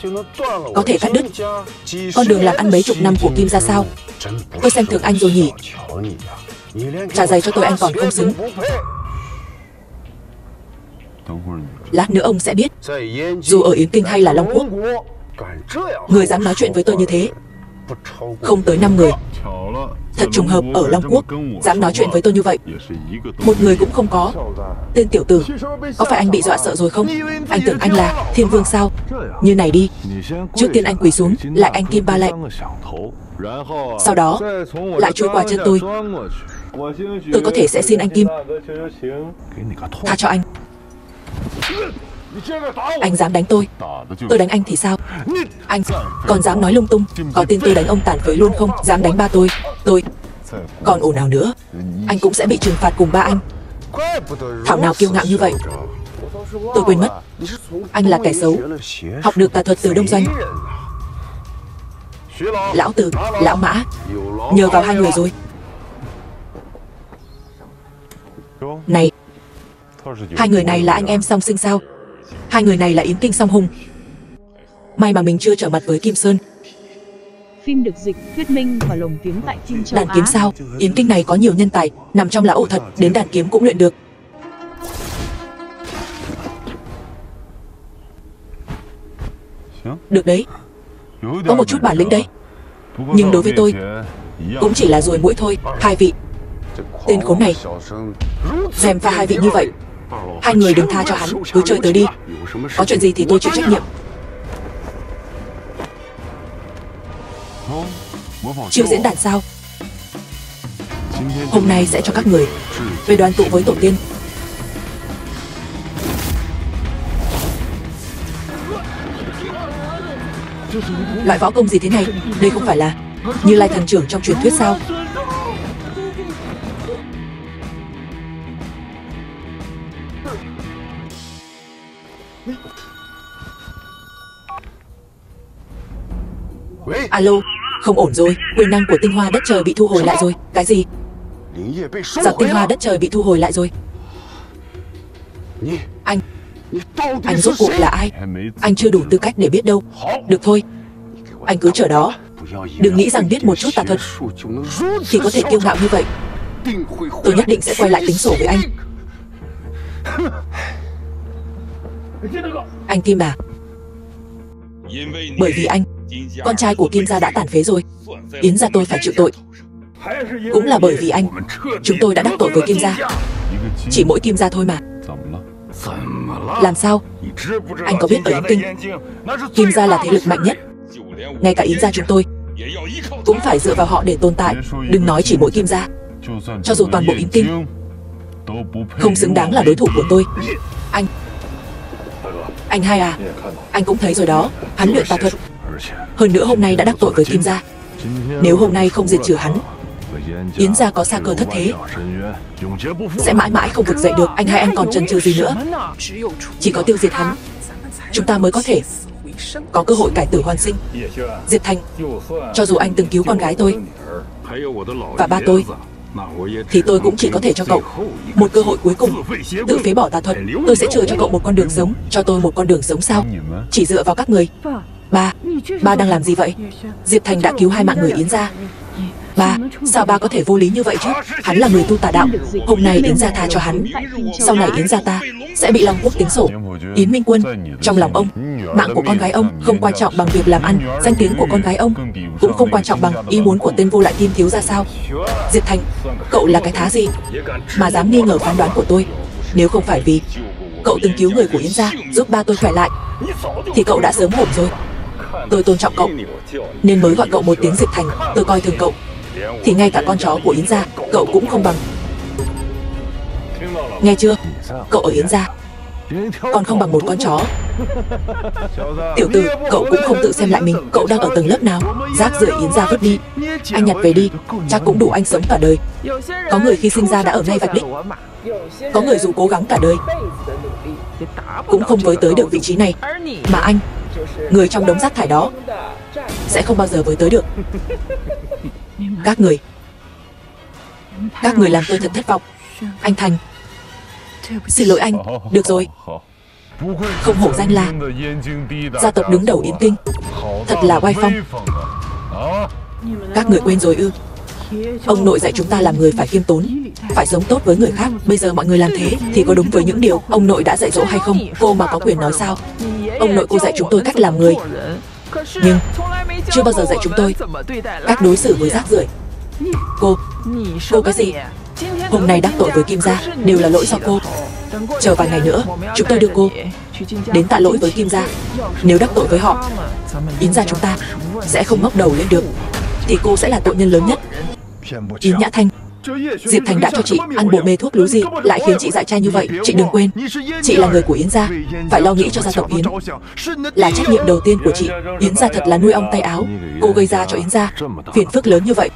Speaker 1: có thể cắt đứt con đường làm ăn mấy chục năm của Kim gia sao? Tôi xem thường anh rồi nhỉ? Trả giày cho tôi anh còn không xứng. Lát nữa ông sẽ biết, dù ở Yến Kinh hay là Long Quốc, người dám nói chuyện với tôi như thế không tới 5 người. Thật trùng hợp, ở Long Quốc dám nói chuyện với tôi như vậy một người cũng không có. Tên tiểu tử, có phải anh bị dọa sợ rồi không? Anh tưởng anh là thiên vương sao? Như này đi, trước tiên anh quỳ xuống lại anh Kim ba lạy, sau đó lại chui qua chân tôi. Tôi có thể sẽ xin anh Kim tha cho anh. Anh dám đánh tôi đánh anh thì sao? Anh còn dám nói lung tung, có tin tôi đánh ông tàn phế luôn không? Dám đánh ba tôi còn ồn ào nữa, anh cũng sẽ bị trừng phạt cùng ba anh. Thảo nào kiêu ngạo như vậy. Tôi quên mất, anh là kẻ xấu, học được tà thuật từ Đông Doanh. Lão Từ, lão Mã, nhờ vào hai người rồi. Này, hai người này là anh em song sinh sao? Hai người này là Yến Kinh song hùng. May mà mình chưa trở mặt với Kim Sơn.
Speaker 2: Phim được dịch, thuyết minh và lồng tiếng tại Kim Châu
Speaker 1: Đàn kiếm sao? Yến Kinh này có nhiều nhân tài, nằm trong lá ổ thật, đến đàn kiếm cũng luyện được. Được đấy, có một chút bản lĩnh đấy. Nhưng đối với tôi cũng chỉ là ruồi muỗi thôi. Hai vị, tên khốn này gièm pha hai vị như vậy. Hai người đừng tha cho hắn, cứ chơi tới đi. Có chuyện gì thì tôi chịu trách nhiệm. Chiêu diễn đàn sao? Hôm nay sẽ cho các người về đoàn tụ với tổ tiên. Loại võ công gì thế này? Đây không phải là Như Lai thần trưởng trong truyền thuyết sao? Alo, không ổn rồi, quyền năng của tinh hoa đất trời bị thu hồi lại rồi. Cái gì? Giọt tinh hoa đất trời bị thu hồi lại rồi. Anh rốt cuộc là ai? Anh chưa đủ tư cách để biết đâu. Được thôi, anh cứ chờ đó. Đừng nghĩ rằng biết một chút tà thuật thì có thể kiêu ngạo như vậy. Tôi nhất định sẽ quay lại tính sổ với anh. Anh Kim à, bởi vì anh, con trai của Kim gia đã tàn phế rồi. Yến gia tôi phải chịu tội. Cũng là bởi vì anh, chúng tôi đã đắc tội với Kim gia. Chỉ mỗi Kim gia thôi mà. Làm sao? Anh có biết ở Yến Kinh, Kim gia là thế lực mạnh nhất. Ngay cả Yến gia chúng tôi cũng phải dựa vào họ để tồn tại. Đừng nói chỉ mỗi Kim gia, cho dù toàn bộ Yến Kinh không xứng đáng là đối thủ của tôi. Anh hai à, anh cũng thấy rồi đó, hắn luyện tà thuật. Hơn nữa hôm nay đã đắc tội với Kim gia. Nếu hôm nay không diệt trừ hắn, Yến gia có sa cơ thất thế, sẽ mãi mãi không vực dậy được. Anh hai anh còn chần chừ gì nữa? Chỉ có tiêu diệt hắn, chúng ta mới có thể có cơ hội cải tử hoàn sinh. Diệp Thành, cho dù anh từng cứu con gái tôi và ba tôi, thì tôi cũng chỉ có thể cho cậu một cơ hội cuối cùng, tự phế bỏ tà thuật. Tôi sẽ chờ cho cậu một con đường sống. Cho tôi một con đường sống sao? Chỉ dựa vào các người. Ba đang làm gì vậy? Diệp Thành đã cứu hai mạng người Yến gia. Ba, sao ba có thể vô lý như vậy chứ? Hắn là người tu tà đạo. Hôm nay Yến gia tha cho hắn, sau này Yến gia ta sẽ bị Long Quốc tính sổ. Yến Minh Quân, trong lòng ông, mạng của con gái ông không quan trọng bằng việc làm ăn, danh tiếng của con gái ông cũng không quan trọng bằng ý muốn của tên vô lại Kim thiếu gia sao? Diệp Thành, cậu là cái thá gì mà dám nghi ngờ phán đoán của tôi? Nếu không phải vì cậu từng cứu người của Yến gia, giúp ba tôi khỏe lại, thì cậu đã sớm hổm rồi. Tôi tôn trọng cậu nên mới gọi cậu một tiếng Diệp Thành. Tôi coi thường cậu thì ngay cả con chó của Yến gia cậu cũng không bằng. Nghe chưa? Cậu ở Yến gia còn không bằng một con chó. Tiểu tử, cậu cũng không tự xem lại mình, cậu đang ở tầng lớp nào? Rác rưởi Yến gia vứt đi, anh nhặt về đi, chắc cũng đủ anh sống cả đời. Có người khi sinh ra đã ở ngay vạch đích, có người dù cố gắng cả đời cũng không với tới được vị trí này. Mà anh, người trong đống rác thải đó, sẽ không bao giờ với tới được. Các người làm tôi thật thất vọng. Anh Thành, xin lỗi anh. Được rồi, không hổ danh là gia tộc đứng đầu Yến Kinh, thật là oai phong. Các người quên rồi ư? Ông nội dạy chúng ta làm người phải khiêm tốn, phải sống tốt với người khác. Bây giờ mọi người làm thế thì có đúng với những điều ông nội đã dạy dỗ hay không? Cô mà có quyền nói sao? Ông nội cô dạy chúng tôi cách làm người, nhưng chưa bao giờ dạy chúng tôi cách đối xử với rác rưởi. Cô cái gì? Hôm nay đắc tội với Kim gia đều là lỗi do cô. Chờ vài ngày nữa chúng tôi đưa cô đến tạ lỗi với Kim gia. Nếu đắc tội với họ, Yến gia chúng ta sẽ không ngóc đầu lên được, thì cô sẽ là tội nhân lớn nhất. Yến Nhã Thanh, Diệp Thành đã cho chị ăn bồ mê thuốc lú gì lại khiến chị dại trai như vậy? Chị đừng quên, chị là người của Yến gia, phải lo nghĩ cho gia tộc Yến, là trách nhiệm đầu tiên của chị. Yến gia thật là nuôi ong tay áo, cô gây ra cho Yến gia phiền phức lớn như vậy,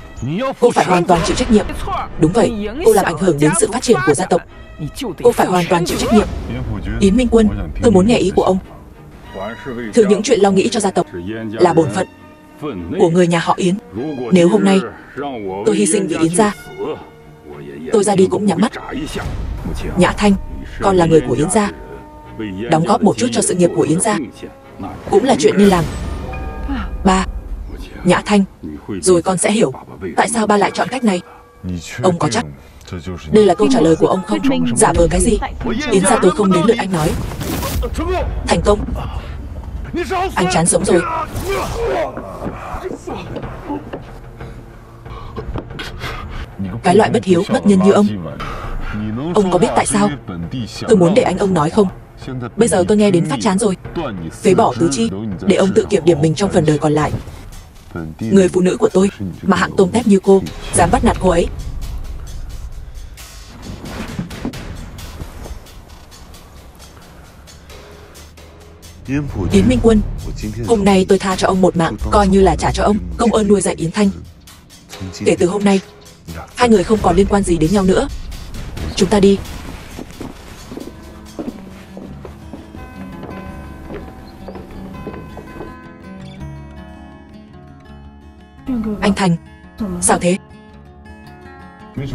Speaker 1: cô phải hoàn toàn chịu trách nhiệm. Đúng vậy, cô làm ảnh hưởng đến sự phát triển của gia tộc, cô phải hoàn toàn chịu trách nhiệm. Yến Minh Quân, tôi muốn nghe ý của ông. Thử những chuyện lo nghĩ cho gia tộc là bổn phận của người nhà họ Yến. Nếu hôm nay tôi hy sinh vì Yến gia, tôi ra đi cũng nhắm mắt. Nhã Thanh, con là người của Yến gia, đóng góp một chút cho sự nghiệp của Yến gia cũng là chuyện nên làm. Ba, Nhã Thanh, rồi con sẽ hiểu tại sao ba lại chọn cách này. Ông có chắc đây là câu trả lời của ông không? Giả vờ cái gì? Yến gia tôi không đến lượt anh nói. Thành công. Anh chán sống rồi. Cái loại bất hiếu, bất nhân như ông có biết tại sao tôi muốn để ông nói không? Bây giờ tôi nghe đến phát chán rồi. Phế bỏ tứ chi, để ông tự kiểm điểm mình trong phần đời còn lại. Người phụ nữ của tôi mà hạng tôm tép như cô dám bắt nạt cô ấy. Yến Minh Quân, hôm nay tôi tha cho ông một mạng, coi như là trả cho ông công ơn nuôi dạy Yến Thanh. Kể từ hôm nay, hai người không còn liên quan gì đến nhau nữa. Chúng ta đi. Anh Thành, sao thế?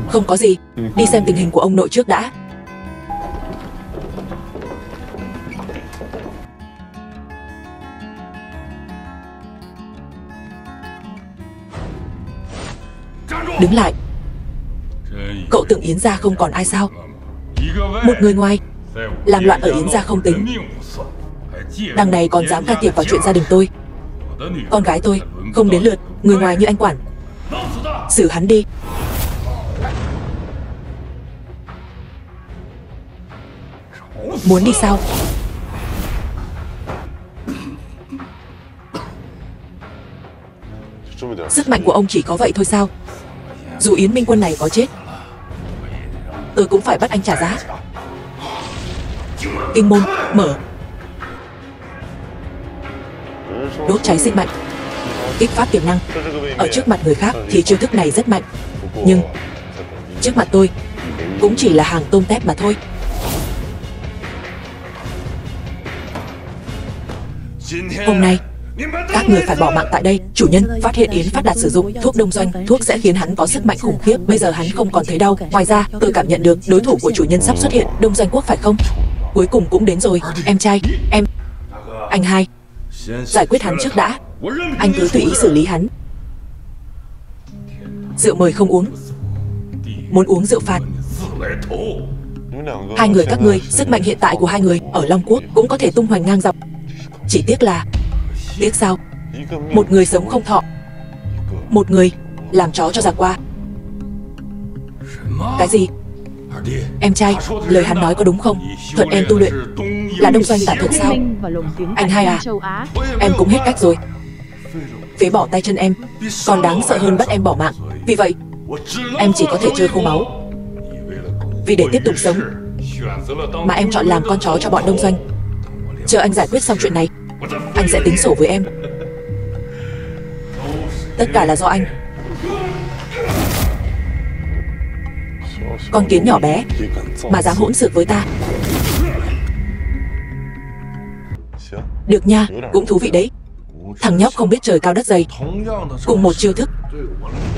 Speaker 1: Không có gì, đi xem tình hình của ông nội trước đã. Đứng lại. Cậu tưởng Yến gia không còn ai sao? Một người ngoài làm loạn ở Yến gia không tính, đằng này còn dám can thiệp vào chuyện gia đình tôi. Con gái tôi không đến lượt người ngoài như anh quản. Xử hắn đi. Muốn đi sao? Sức mạnh của ông chỉ có vậy thôi sao? Dù Yến Minh Quân này có chết, tôi cũng phải bắt anh trả giá. Kinh môn mở. Đốt cháy sinh mạnh, kích phát tiềm năng. Ở trước mặt người khác thì chiêu thức này rất mạnh, nhưng trước mặt tôi cũng chỉ là hàng tôm tép mà thôi. Hôm nay các người phải bỏ mạng tại đây. Chủ nhân phát hiện Yến Phát Đạt sử dụng thuốc đông doanh. Thuốc sẽ khiến hắn có sức mạnh khủng khiếp. Bây giờ hắn không còn thấy đau. Ngoài ra tôi cảm nhận được đối thủ của chủ nhân sắp xuất hiện. Đông Doanh Quốc phải không? Cuối cùng cũng đến rồi. Em trai, em. Anh hai, giải quyết hắn trước đã. Anh cứ tùy ý xử lý hắn. Rượu mời không uống. Muốn uống rượu phạt. Hai người các ngươi, sức mạnh hiện tại của hai người ở Long Quốc cũng có thể tung hoành ngang dọc. Chỉ tiếc là... Tiếc sao? Một người sống không thọ, một người làm chó cho giặc qua. Cái gì? Em trai, lời hắn nói có đúng không? Thuận em tu luyện là đông doanh tả thực sao? Anh hai à, em cũng hết cách rồi. Phế bỏ tay chân em còn đáng sợ hơn bắt em bỏ mạng. Vì vậy em chỉ có thể chơi khô máu. Vì để tiếp tục sống mà em chọn làm con chó cho bọn đông doanh. Chờ anh giải quyết xong chuyện này, anh sẽ tính sổ với em. Tất cả là do anh. Con kiến nhỏ bé mà dám hỗn xược với ta. Được nha, cũng thú vị đấy. Thằng nhóc không biết trời cao đất dày. Cùng một chiêu thức,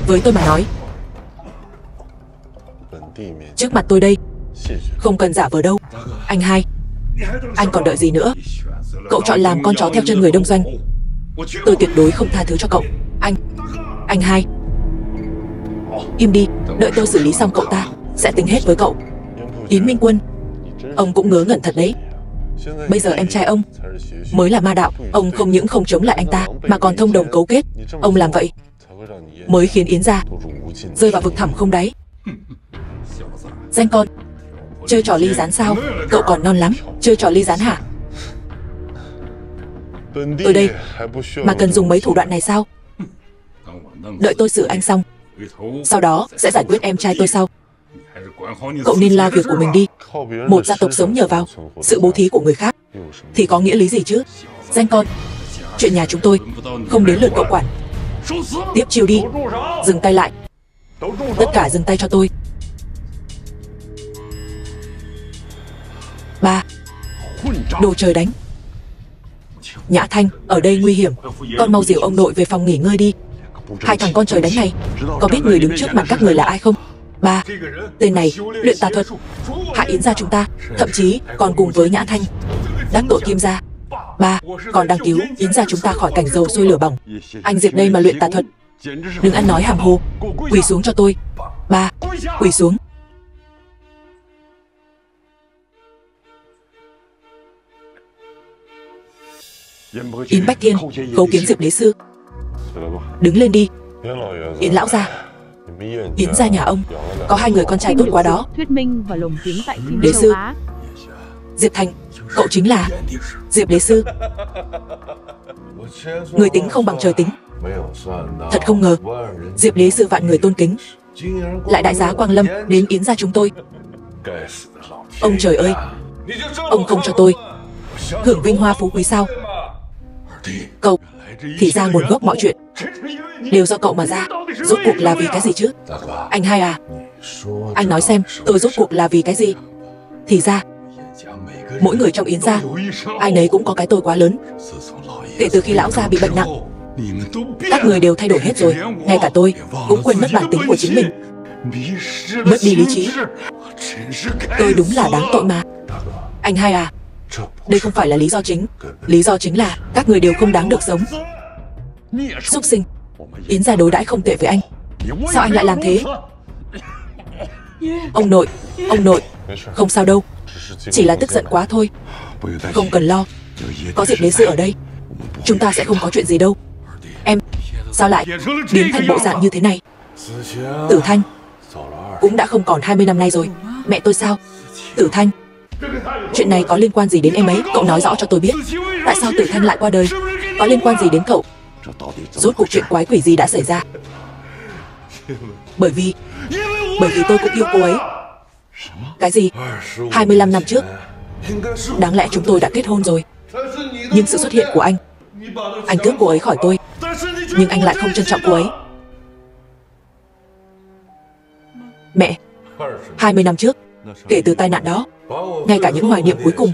Speaker 1: với tôi mà nói, trước mặt tôi đây, không cần giả vờ đâu. Anh hai, anh còn đợi gì nữa? Cậu chọn làm con chó theo chân người đông doanh, tôi tuyệt đối không tha thứ cho cậu. Anh hai, im đi, đợi tôi xử lý xong cậu ta sẽ tính hết với cậu. Yến Minh Quân, ông cũng ngớ ngẩn thật đấy. Bây giờ em trai ông mới là ma đạo. Ông không những không chống lại anh ta mà còn thông đồng cấu kết. Ông làm vậy mới khiến Yến gia rơi vào vực thẳm không đáy. Danh con, chơi trò ly gián sao? Cậu còn non lắm, chơi trò ly gián hả? Tôi đây mà cần dùng mấy thủ đoạn này sao? Đợi tôi xử anh xong, sau đó sẽ giải quyết em trai tôi sau. Cậu nên lo việc của mình đi. Một gia tộc sống nhờ vào sự bố thí của người khác thì có nghĩa lý gì chứ? Danh con, chuyện nhà chúng tôi không đến lượt cậu quản. Tiếp chiêu đi. Dừng tay lại. Tất cả dừng tay cho tôi. 3. Đồ trời đánh. Nhã Thanh, ở đây nguy hiểm. Con mau dìu ông nội về phòng nghỉ ngơi đi. Hai thằng con trời đánh này có biết người đứng trước mặt các người là ai không? 3. Tên này luyện tà thuật, hại Yến gia chúng ta, thậm chí còn cùng với Nhã Thanh đắc tội Kim gia. 3. Còn đang cứu Yến gia chúng ta khỏi cảnh dầu sôi lửa bỏng. Anh Diệp đây mà luyện tà thuật, đừng ăn nói hàm hồ. Quỳ xuống cho tôi. 3. Quỳ xuống. Yến Bách Thiên khấu kiến Diệp đế sư. Đứng lên đi. Yến lão gia, Yến gia nhà ông có hai người con trai tốt quá đó.
Speaker 2: Thuyết minh và lồng tiếng tại phim
Speaker 1: Đế
Speaker 2: châu
Speaker 1: sư
Speaker 2: Á.
Speaker 1: Diệp Thành, cậu chính là Diệp đế sư. Người tính không bằng trời tính. Thật không ngờ Diệp đế sư vạn người tôn kính lại đại giá quang lâm đến Yến gia chúng tôi. Ông trời ơi, ông không cho tôi hưởng vinh hoa phú quý sao? Cậu, thì ra nguồn gốc mọi chuyện đều do cậu mà ra. Rốt cuộc là vì cái gì chứ? Anh hai à, anh nói xem tôi rốt cuộc là vì cái gì? Thì ra mỗi người trong Yến gia ai nấy cũng có cái tôi quá lớn. Kể từ khi lão gia bị bệnh nặng, các người đều thay đổi hết rồi. Ngay cả tôi cũng quên mất bản tính của chính mình, mất đi lý trí. Tôi đúng là đáng tội mà. Anh hai à, đây không phải là lý do chính. Lý do chính là các người đều không đáng được sống. Súc sinh, Yến gia đối đãi không tệ với anh, sao anh lại làm thế? Ông nội, không sao đâu, chỉ là tức giận quá thôi. Không cần lo, có Diệp đế sư ở đây, chúng ta sẽ không có chuyện gì đâu. Em, sao lại biến thành bộ dạng như thế này? Tử Thanh cũng đã không còn 20 năm nay rồi. Mẹ tôi sao? Tử Thanh, chuyện này có liên quan gì đến em ấy? Cậu nói rõ cho tôi biết. Tại sao Tử Thanh lại qua đời? Có liên quan gì đến cậu? Rốt cuộc chuyện quái quỷ gì đã xảy ra? Bởi vì tôi cũng yêu cô ấy. Cái gì? 25 năm trước đáng lẽ chúng tôi đã kết hôn rồi. Nhưng sự xuất hiện của anh cướp cô ấy khỏi tôi. Nhưng anh lại không trân trọng cô ấy. Mẹ, 20 năm trước, kể từ tai nạn đó, ngay cả những hoài niệm cuối cùng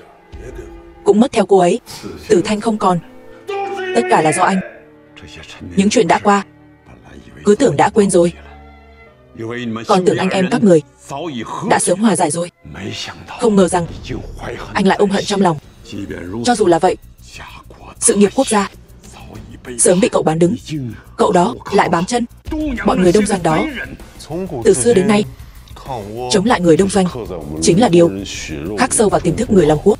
Speaker 1: cũng mất theo cô ấy. Tử Thanh không còn. Tất cả là do anh. Những chuyện đã qua cứ tưởng đã quên rồi, còn tưởng anh em các người đã sớm hòa giải rồi. Không ngờ rằng anh lại ôm hận trong lòng. Cho dù là vậy, sự nghiệp quốc gia sớm bị cậu bán đứng. Cậu đó lại bám chân. Bọn người đông doanh đó, từ xưa đến nay, chống lại người đông doanh chính là điều khắc sâu vào tiềm thức người Long Quốc.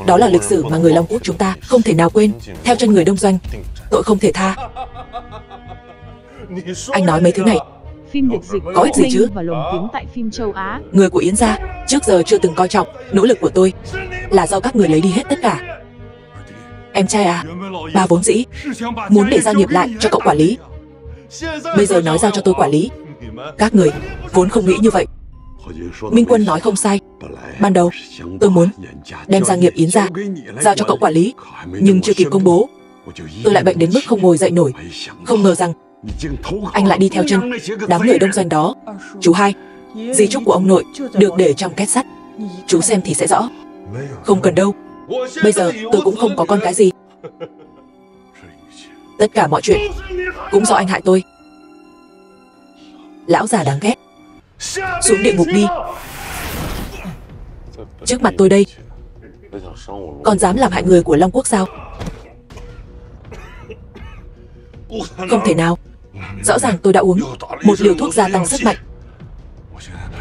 Speaker 1: Đó là lịch sử mà người Long Quốc chúng ta không thể nào quên. Theo chân người đông doanh, tội không thể tha. Anh nói mấy thứ này
Speaker 2: Phim được dịch
Speaker 1: có ích gì chứ?
Speaker 2: và lồng tiếng tại phim châu Á.
Speaker 1: Người của Yến gia trước giờ chưa từng coi trọng nỗ lực của tôi, là do các người lấy đi hết tất cả. Em trai à, ba vốn dĩ muốn để giao nghiệp lại cho cậu quản lý. Bây giờ nói giao cho tôi quản lý. Các người vốn không nghĩ như vậy. Minh Quân nói không sai. Ban đầu tôi muốn đem gia nghiệp Yến gia giao cho cậu quản lý, nhưng chưa kịp công bố, tôi lại bệnh đến mức không ngồi dậy nổi. Không ngờ rằng anh lại đi theo chân đám người đông doanh đó. Chú hai, di chúc của ông nội được để trong két sắt. Chú xem thì sẽ rõ. Không cần đâu. Bây giờ tôi cũng không có con cái gì. Tất cả mọi chuyện cũng do anh hại tôi. Lão già đáng ghét, xuống địa ngục đi. Trước mặt tôi đây, còn dám làm hại người của Long Quốc sao? Không thể nào. Rõ ràng tôi đã uống một liều thuốc gia tăng sức mạnh.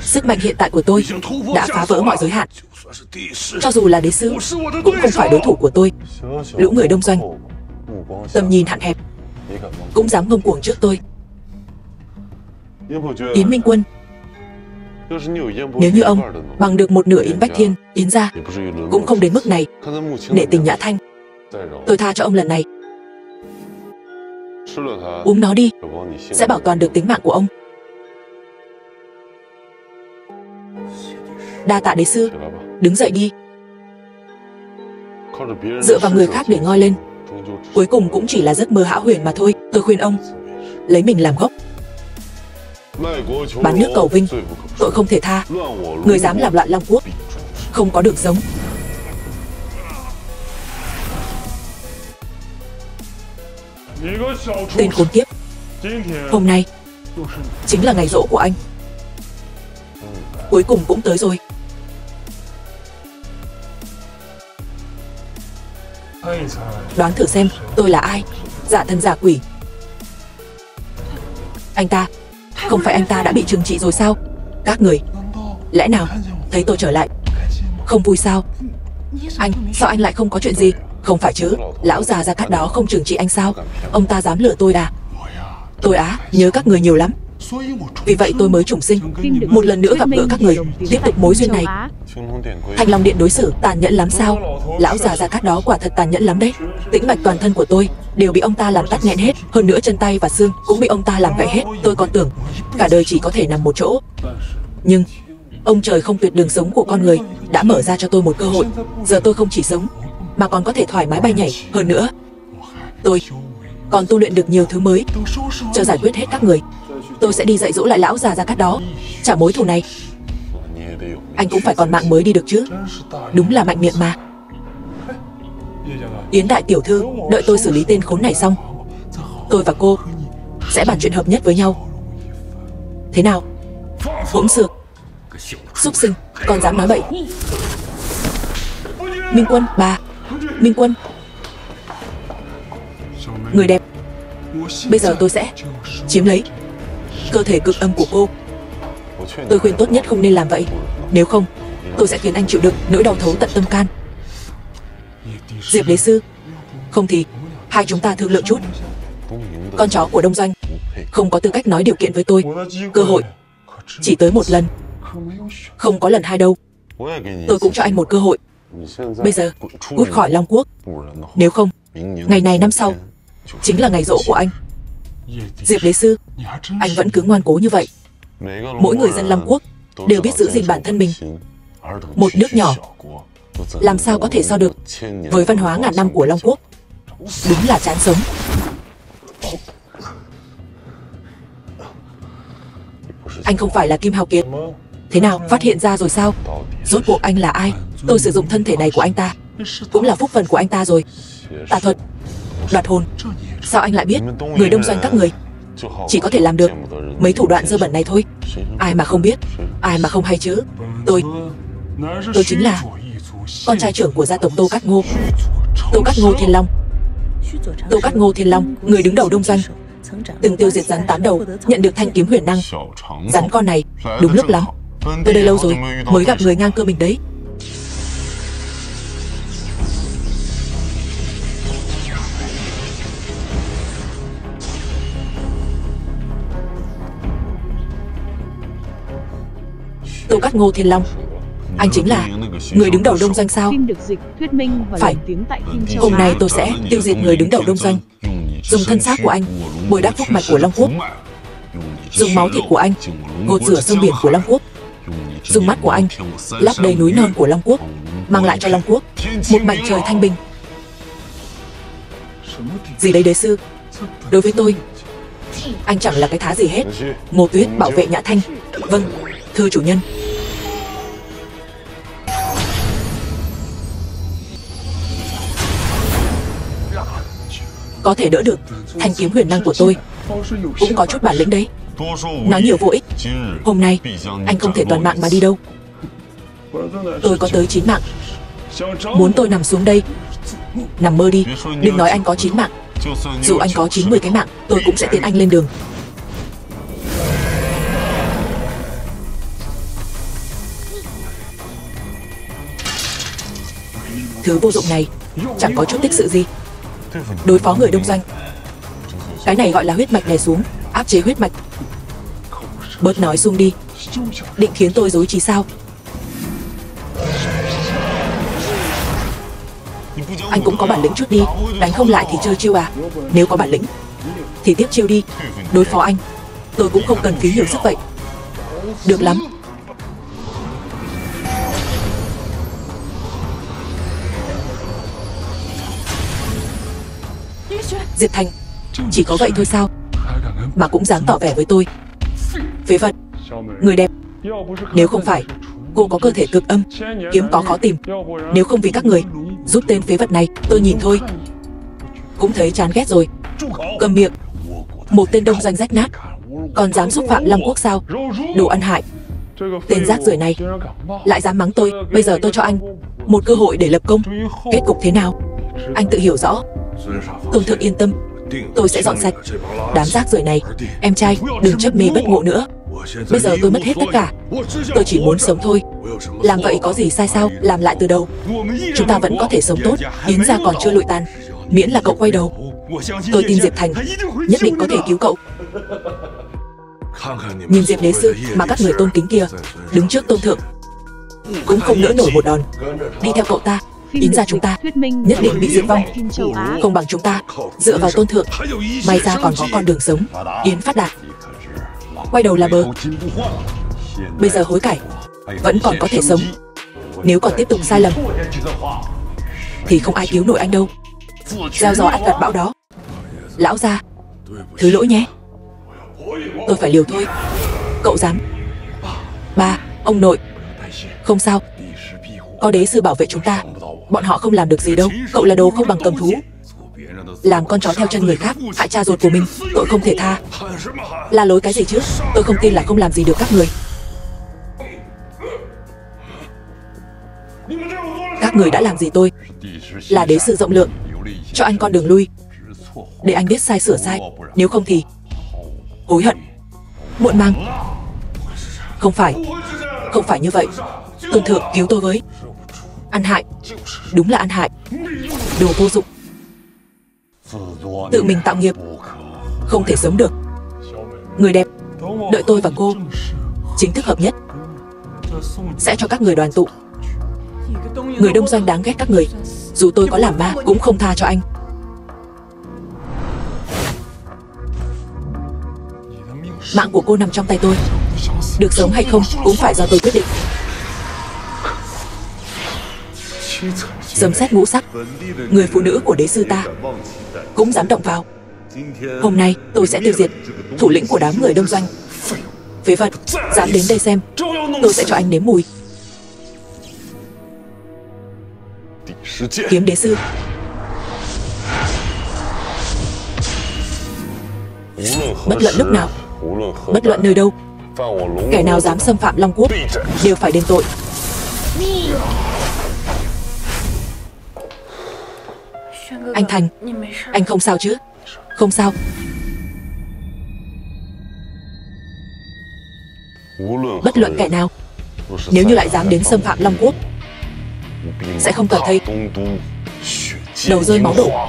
Speaker 1: Sức mạnh hiện tại của tôi đã phá vỡ mọi giới hạn. Cho dù là đế sư cũng không phải đối thủ của tôi. Lũ người đông doanh tầm nhìn hạn hẹp cũng dám ngông cuồng trước tôi. Yến Minh Quân, nếu như ông bằng được một nửa Yến Bách Thiên, Yến gia cũng không đến mức này. Nể tình Nhã Thanh, tôi tha cho ông lần này. Uống nó đi, sẽ bảo toàn được tính mạng của ông. Đa tạ đế sư. Đứng dậy đi. Dựa vào người khác để ngoi lên, cuối cùng cũng chỉ là giấc mơ hão huyền mà thôi. Tôi khuyên ông lấy mình làm gốc. Bán nước cầu vinh, tội không thể tha. Người dám làm loạn Long Quốc không có đường sống. Tên khốn kiếp, hôm nay chính là ngày giỗ của anh. Cuối cùng cũng tới rồi. Đoán thử xem tôi là ai? Giả thân giả quỷ. Anh ta, không phải anh ta đã bị trừng trị rồi sao? Các người, lẽ nào thấy tôi trở lại không vui sao? Anh, sao anh lại không có chuyện gì? Không phải chứ, lão già Gia Cát đó không trừng trị anh sao? Ông ta dám lừa tôi à? Tôi nhớ các người nhiều lắm. Vì vậy tôi mới trùng sinh, một lần nữa gặp gỡ các người, tiếp tục mối duyên này. Thanh Long Điện đối xử tàn nhẫn lắm sao? Lão già Gia Cát đó quả thật tàn nhẫn lắm đấy. Tĩnh mạch toàn thân của tôi đều bị ông ta làm tắc nghẽn hết, hơn nữa chân tay và xương cũng bị ông ta làm gãy hết. Tôi còn tưởng cả đời chỉ có thể nằm một chỗ, nhưng ông trời không tuyệt đường sống của con người đã mở ra cho tôi một cơ hội. Giờ tôi không chỉ sống mà còn có thể thoải mái bay nhảy. Hơn nữa, tôi còn tu luyện được nhiều thứ mới. Chờ giải quyết hết các người, tôi sẽ đi dạy dỗ lại lão già Gia Cát đó, trả mối thù này. Anh cũng phải còn mạng mới đi được chứ. Đúng là mạnh miệng mà. Yến đại tiểu thư, đợi tôi xử lý tên khốn này xong, tôi và cô sẽ bàn chuyện hợp nhất với nhau. Thế nào? Hỗn xược, súc sinh, còn dám nói bậy. Minh Quân, bà. Minh Quân, người đẹp, bây giờ tôi sẽ chiếm lấy cơ thể cực âm của cô. Tôi khuyên tốt nhất không nên làm vậy, nếu không tôi sẽ khiến anh chịu đựng nỗi đau thấu tận tâm can. Diệp đế sư, không thì hai chúng ta thương lượng chút. Con chó của đông doanh không có tư cách nói điều kiện với tôi. Cơ hội chỉ tới một lần, không có lần hai đâu. Tôi cũng cho anh một cơ hội. Bây giờ cút khỏi Long Quốc, nếu không ngày này năm sau chính là ngày giỗ của anh. Diệp đế sư, anh vẫn cứ ngoan cố như vậy. Mỗi người dân Long Quốc đều biết giữ gìn bản thân mình. Một nước nhỏ làm sao có thể so được với văn hóa ngàn năm của Long Quốc. Đúng là chán sống. Anh không phải là Kim Hào Kiệt. Thế nào, phát hiện ra rồi sao? Rốt cuộc anh là ai? Tôi sử dụng thân thể này của anh ta cũng là phúc phần của anh ta rồi. Tà thuật, đoạt hồn, sao anh lại biết? Người đông doanh các người chỉ có thể làm được mấy thủ đoạn dơ bẩn này thôi. Ai mà không biết, ai mà không hay chứ. Tôi chính là con trai trưởng của gia tộc Tô Cát Ngô. Tô Cát Ngô Thiên Long. Tô Cát Ngô Thiên Long, người đứng đầu đông doanh, từng tiêu diệt rắn 8 đầu, nhận được thanh kiếm huyền năng. Rắn con này, đúng lúc lắm. Tôi đây lâu rồi, mới gặp người ngang cơ mình đấy. Tô Cát Ngô Thiên Long, anh chính là người đứng đầu Đông Doanh sao?
Speaker 2: Phim được dịch, thuyết minh và
Speaker 1: Phải.
Speaker 2: lồng tiếng tại phim châu
Speaker 1: Hôm
Speaker 2: Á.
Speaker 1: nay tôi sẽ tiêu diệt người đứng đầu Đông Doanh, dùng thân xác của anh bồi đắp phúc mạch của Long Quốc, dùng máu thịt của anh gột rửa sông biển của Long Quốc, dùng mắt của anh lấp đầy núi non của Long Quốc, mang lại cho Long Quốc một mảnh trời thanh bình. Gì đấy đế sư? Đối với tôi, anh chẳng là cái thá gì hết. Ngô Tuyết bảo vệ Nhã Thanh. Vâng, thưa chủ nhân. Có thể đỡ được thanh kiếm huyền năng của tôi, cũng có chút bản lĩnh đấy. Nói nhiều vô ích. Hôm nay anh không thể toàn mạng mà đi đâu. Tôi có tới 9 mạng. Muốn tôi nằm xuống đây, nằm mơ đi. Đừng nói anh có 9 mạng. Dù anh có 90 cái mạng, tôi cũng sẽ tiễn anh lên đường. Thứ vô dụng này chẳng có chút tích sự gì. Đối phó người Đông Doanh, cái này gọi là huyết mạch đè xuống, áp chế huyết mạch. Bớt nói sung đi. Định khiến tôi dối trí sao? Anh cũng có bản lĩnh chút đi. Đánh không lại thì chơi chiêu à? Nếu có bản lĩnh thì tiếp chiêu đi. Đối phó anh, tôi cũng không cần phí nhiều sức vậy. Được lắm. Diệp Thành, chỉ có vậy thôi sao mà cũng dám tỏ vẻ với tôi? Phế vật, người đẹp. Nếu không phải cô có cơ thể cực âm, kiếm có khó tìm, nếu không vì các người giúp tên phế vật này, tôi nhìn thôi cũng thấy chán ghét rồi. Cầm miệng. Một tên Đông Doanh rách nát, còn dám xúc phạm Long Quốc sao? Đồ ăn hại. Tên rác rưởi này lại dám mắng tôi. Bây giờ tôi cho anh một cơ hội để lập công. Kết cục thế nào anh tự hiểu rõ. Tôn thượng yên tâm, tôi sẽ dọn sạch đám rác rưởi này. Em trai, đừng chấp mê bất ngộ nữa. Bây giờ tôi mất hết tất cả. Tôi chỉ muốn sống thôi. Làm vậy có gì sai sao? Làm lại từ đầu. Chúng ta vẫn có thể sống tốt. Yến gia còn chưa lụi tàn. Miễn là cậu quay đầu, tôi tin Diệp Thành nhất định có thể cứu cậu. Nhìn Diệp đế sư mà các người tôn kính kia, đứng trước tôn thượng cũng không đỡ nổi một đòn. Đi theo cậu ta, Yến gia chúng ta nhất định bị diệt vong. Không bằng chúng ta dựa vào tôn thượng, may ra còn có con đường sống. Yến phát đạt. Quay đầu là bờ. Bây giờ hối cải vẫn còn có thể sống. Nếu còn tiếp tục sai lầm thì không ai cứu nổi anh đâu. Gieo gió ắt gặt bão đó. Lão gia, thứ lỗi nhé. Tôi phải liều thôi. Cậu dám? Ba, ông nội. Không sao, có đế sư bảo vệ chúng ta, bọn họ không làm được gì đâu. Cậu là đồ không bằng cầm thú, làm con chó theo chân người khác, hại cha ruột của mình, tội không thể tha. La lối cái gì chứ? Tôi không tin là không làm gì được các người. Các người đã làm gì tôi? Là đế sư rộng lượng, cho anh con đường lui, để anh biết sai sửa sai. Nếu không thì hối hận muộn màng. Không phải, không phải như vậy. Tôn thượng cứu tôi với. Ăn hại, đúng là ăn hại. Đồ vô dụng, tự mình tạo nghiệp, không thể sống được. Người đẹp, đợi tôi và cô chính thức hợp nhất, sẽ cho các người đoàn tụ. Người Đông Doanh đáng ghét các người, dù tôi có làm ma cũng không tha cho anh. Mạng của cô nằm trong tay tôi, được sống hay không cũng phải do tôi quyết định. Sấm sét ngũ sắc, người phụ nữ của đế sư ta cũng dám động vào. Hôm nay tôi sẽ tiêu diệt thủ lĩnh của đám người Đông Doanh. Phế vật, dám đến đây xem, tôi sẽ cho anh nếm mùi. Kiếm đế sư. Bất luận lúc nào, bất luận nơi đâu, kẻ nào dám xâm phạm Long Quốc đều phải đền tội. Anh Thành, anh không sao chứ? Không sao. Bất luận kẻ nào, nếu như lại dám đến xâm phạm Long Quốc, sẽ không toàn thây, đầu rơi máu đổ.